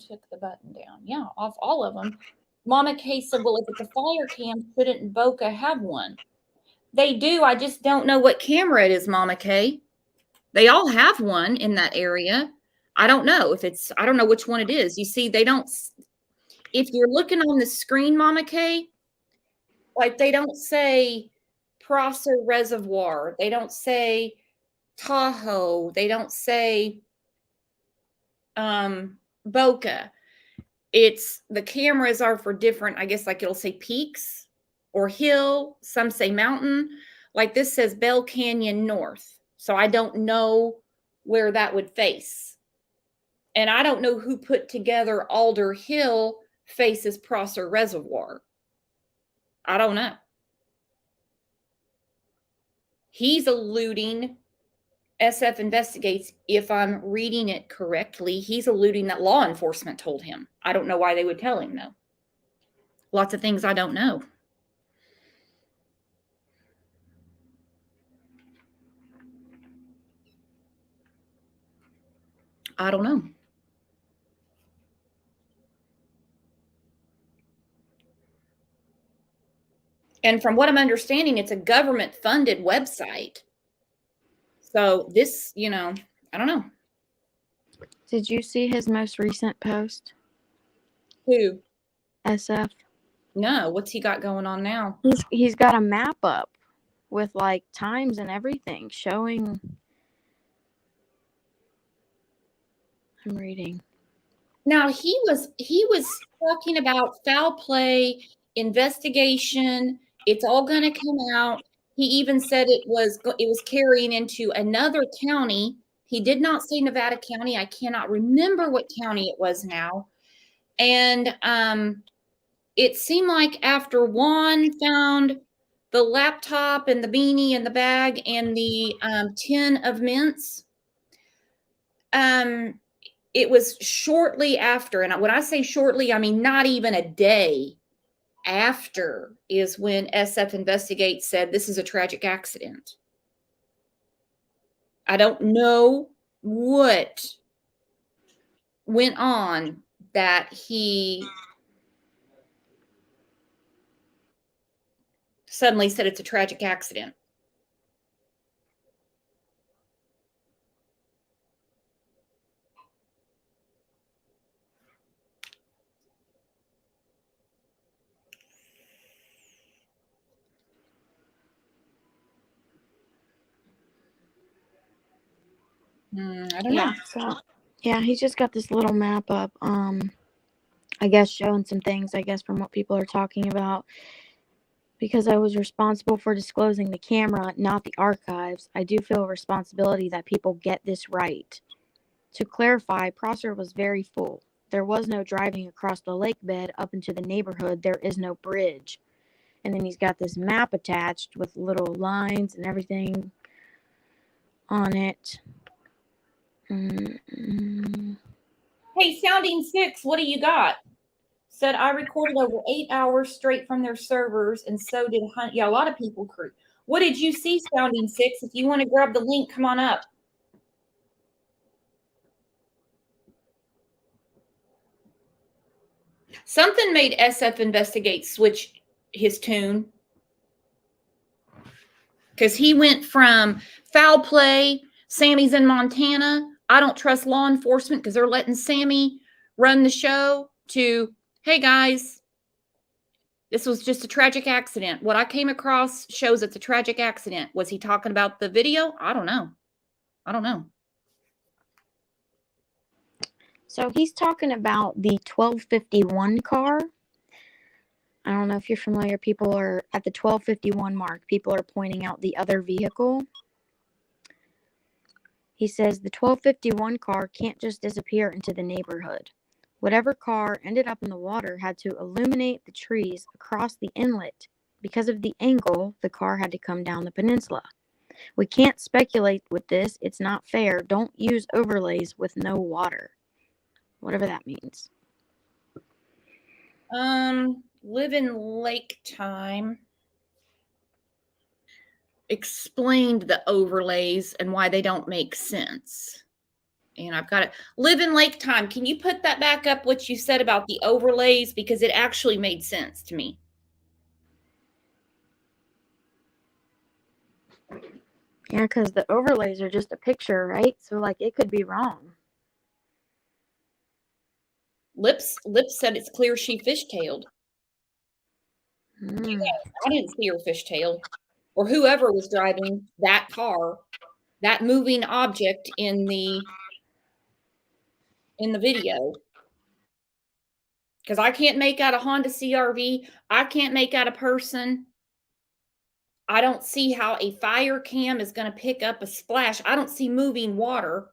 Took the button down. Yeah, off all of them. Mama K said, well, if it's a fire cam, shouldn't Boca have one? They do. I just don't know what camera it is, Mama K. They all have one in that area. I don't know if it's, I don't know which one it is. You see, they don't, if you're looking on the screen, Mama K, like they don't say Prosser Reservoir. They don't say Tahoe. They don't say Boca. It's, the cameras are for different, I guess, like it'll say peaks or hill. Some say mountain. Like this says Bell Canyon North. So I don't know where that would face. And I don't know who put together Alder Hill faces Prosser Reservoir. I don't know. He's alluding, SF investigates, if I'm reading it correctly, he's alluding that law enforcement told him. I don't know why they would tell him, though. Lots of things I don't know. I don't know. And from what I'm understanding, it's a government-funded website. So this, you know, I don't know. Did you see his most recent post? Who? SF. No, what's he got going on now? He's got a map up with like times and everything showing. I'm reading. Now he was talking about foul play, investigation. It's all going to come out. He even said it was carrying into another county. He did not say Nevada County. I cannot remember what county it was now. And it seemed like after Juan found the laptop and the beanie and the bag and the tin of mints. It was shortly after, and when I say shortly, I mean not even a day after is when SF Investigate said this is a tragic accident. I don't know what went on that he suddenly said it's a tragic accident. I don't know. So yeah, he's just got this little map up. I guess showing some things, I guess, from what people are talking about. Because I was responsible for disclosing the camera, not the archives, I do feel a responsibility that people get this right. To clarify, Prosser was very full. There was no driving across the lake bed up into the neighborhood. There is no bridge. And then he's got this map attached with little lines and everything on it. Hey, Sounding Six, what do you got? Said I recorded over 8 hours straight from their servers, and so did Hunt. Yeah, a lot of people crew. What did you see, Sounding Six? If you want to grab the link, come on up. Something made SF Investigate switch his tune. Because he went from foul play, Sammy's in Montana, I don't trust law enforcement because they're letting Sammy run the show, to, hey guys, this was just a tragic accident. What I came across shows it's a tragic accident. Was he talking about the video? I don't know. I don't know. So he's talking about the 1251 car. I don't know if you're familiar. People are at the 1251 mark. People are pointing out the other vehicle. He says the 1251 car can't just disappear into the neighborhood. Whatever car ended up in the water had to illuminate the trees across the inlet. Because of the angle, the car had to come down the peninsula. We can't speculate with this. It's not fair. Don't use overlays with no water. Whatever that means. Live in Lake Time explained the overlays and why they don't make sense. And I've got it. Live in Lake Time. Can you put that back up, what you said about the overlays? Because it actually made sense to me. Yeah, because the overlays are just a picture, right? So, like, it could be wrong. Lips said it's clear she fishtailed. I didn't see her fishtail. Or whoever was driving that car, that moving object in the video. Because I can't make out a Honda CRV. I can't make out a person. I don't see how a fire cam is going to pick up a splash. I don't see moving water.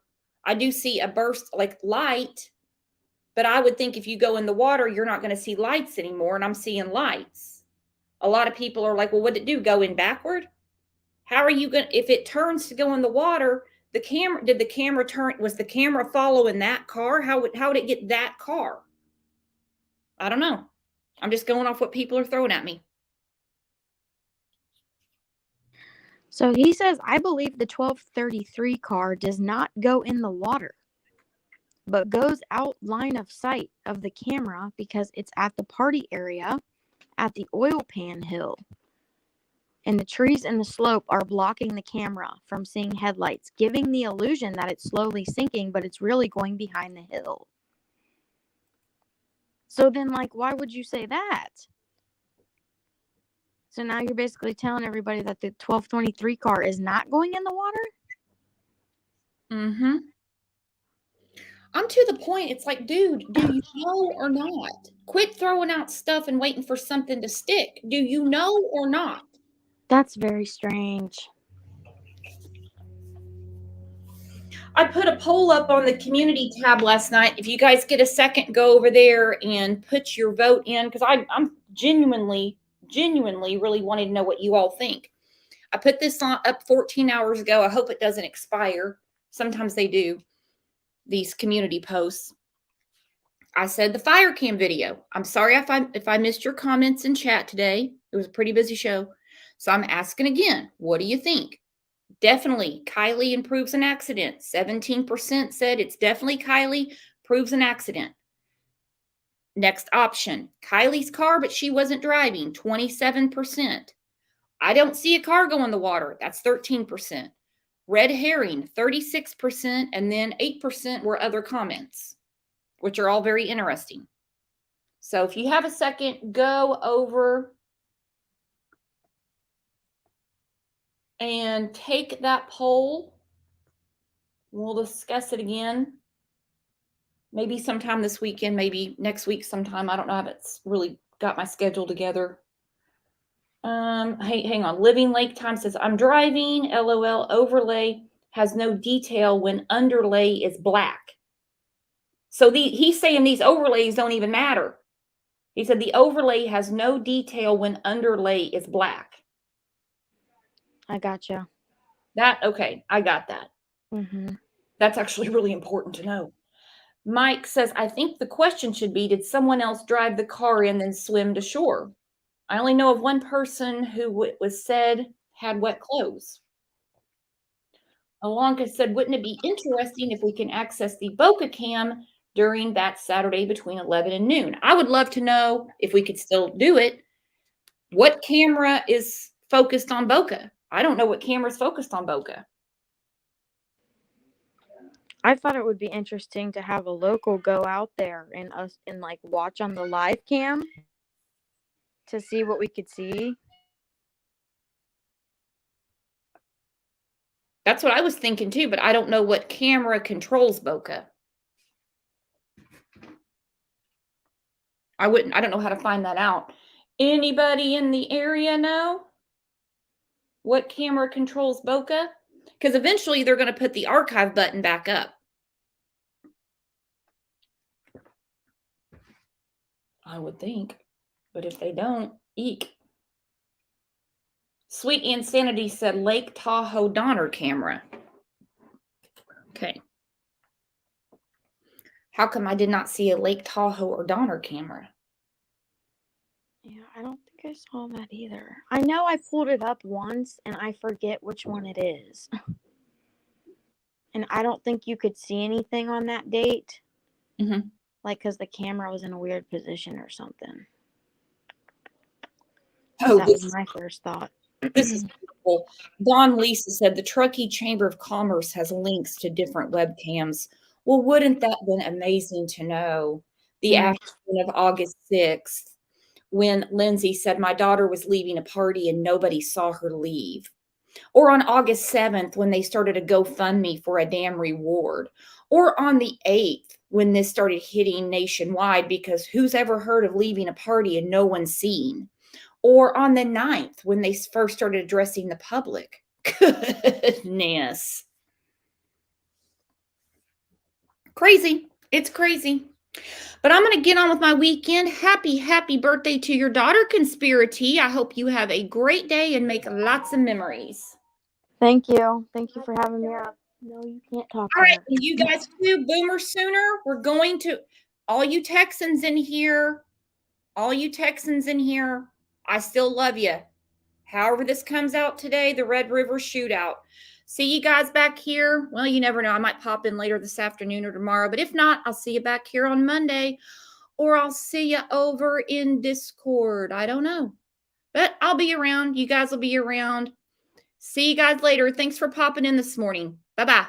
I do see a burst, like light. But I would think if you go in the water, you're not going to see lights anymore. And I'm seeing lights. A lot of people are like, well, what did it do? Go in backward? How are you going to, if it turns to go in the water, the camera, did the camera turn, was the camera following that car? How would it get that car? I don't know. I'm just going off what people are throwing at me. So he says, I believe the 1233 car does not go in the water, but goes out line of sight of the camera because it's at the party area at the oil pan hill. And the trees and the slope are blocking the camera from seeing headlights, giving the illusion that it's slowly sinking, but it's really going behind the hill. So then, like, why would you say that? So now you're basically telling everybody that the 1223 car is not going in the water? Mm-hmm. I'm to the point, it's like, dude, do you know or not? Quit throwing out stuff and waiting for something to stick. Do you know or not? That's very strange. I put a poll up on the community tab last night. If you guys get a second, go over there and put your vote in, because I'm genuinely genuinely really wanted to know what you all think. I put this up 14 hours ago. I hope it doesn't expire. Sometimes they do, these community posts. I said the fire cam video. I'm sorry if I missed your comments in chat today. It was a pretty busy show. So I'm asking again, what do you think? Definitely, Kylie improves an accident. 17% said it's definitely Kylie proves an accident. Next option, Kylie's car, but she wasn't driving. 27%. I don't see a car go in the water. That's 13%. Red herring, 36%. And then 8% were other comments, which are all very interesting. So if you have a second, go over and take that poll. We'll discuss it again. Maybe sometime this weekend, maybe next week sometime. I don't know if it's really got my schedule together. Hey, hang on. Living Lake Time says, I'm driving. LOL. Overlay has no detail when underlay is black. So he's saying these overlays don't even matter. He said the overlay has no detail when underlay is black. I gotcha. Okay, I got that. Mm-hmm. That's actually really important to know. Mike says, I think the question should be, did someone else drive the car in and swim to shore? I only know of one person who was said had wet clothes. Alonka said, wouldn't it be interesting if we can access the Boca Cam during that Saturday between 11 and noon? I would love to know if we could still do it. What camera is focused on Boca? I don't know what camera is focused on Boca. I thought it would be interesting to have a local go out there and like watch on the live cam to see what we could see. That's what I was thinking too, but I don't know what camera controls Boca. I don't know how to find that out. Anybody in the area know what camera controls Boca? Because eventually they're going to put the archive button back up. I would think. But if they don't, eek. Sweet Insanity said Lake Tahoe Donner camera. Okay. How come I did not see a Lake Tahoe or Donner camera? Yeah, I don't think I saw that either. I know I pulled it up once and I forget which one it is. And I don't think you could see anything on that date. Mm-hmm. Like, because the camera was in a weird position or something. Oh, that was my first thought. This is beautiful. Don Lisa said the Truckee Chamber of Commerce has links to different webcams. Well, wouldn't that have been amazing to know? The afternoon of August 6th, when Lindsay said my daughter was leaving a party and nobody saw her leave. Or on August 7th, when they started a GoFundMe for a damn reward. Or on the 8th, when this started hitting nationwide, because who's ever heard of leaving a party and no one's seen? Or on the 9th, when they first started addressing the public. Goodness. Crazy. It's crazy. But I'm going to get on with my weekend. Happy birthday to your daughter, Conspiracy. I hope you have a great day and make lots of memories. Thank you. Thank you for having me up. No, you can't talk. All right, you guys too. Boomer Sooner. We're going to, all you Texans in here, I still love you. However this comes out today, the Red River Shootout. See you guys back here. Well, you never know. I might pop in later this afternoon or tomorrow. But if not, I'll see you back here on Monday. Or I'll see you over in Discord. I don't know. But I'll be around. You guys will be around. See you guys later. Thanks for popping in this morning. Bye-bye.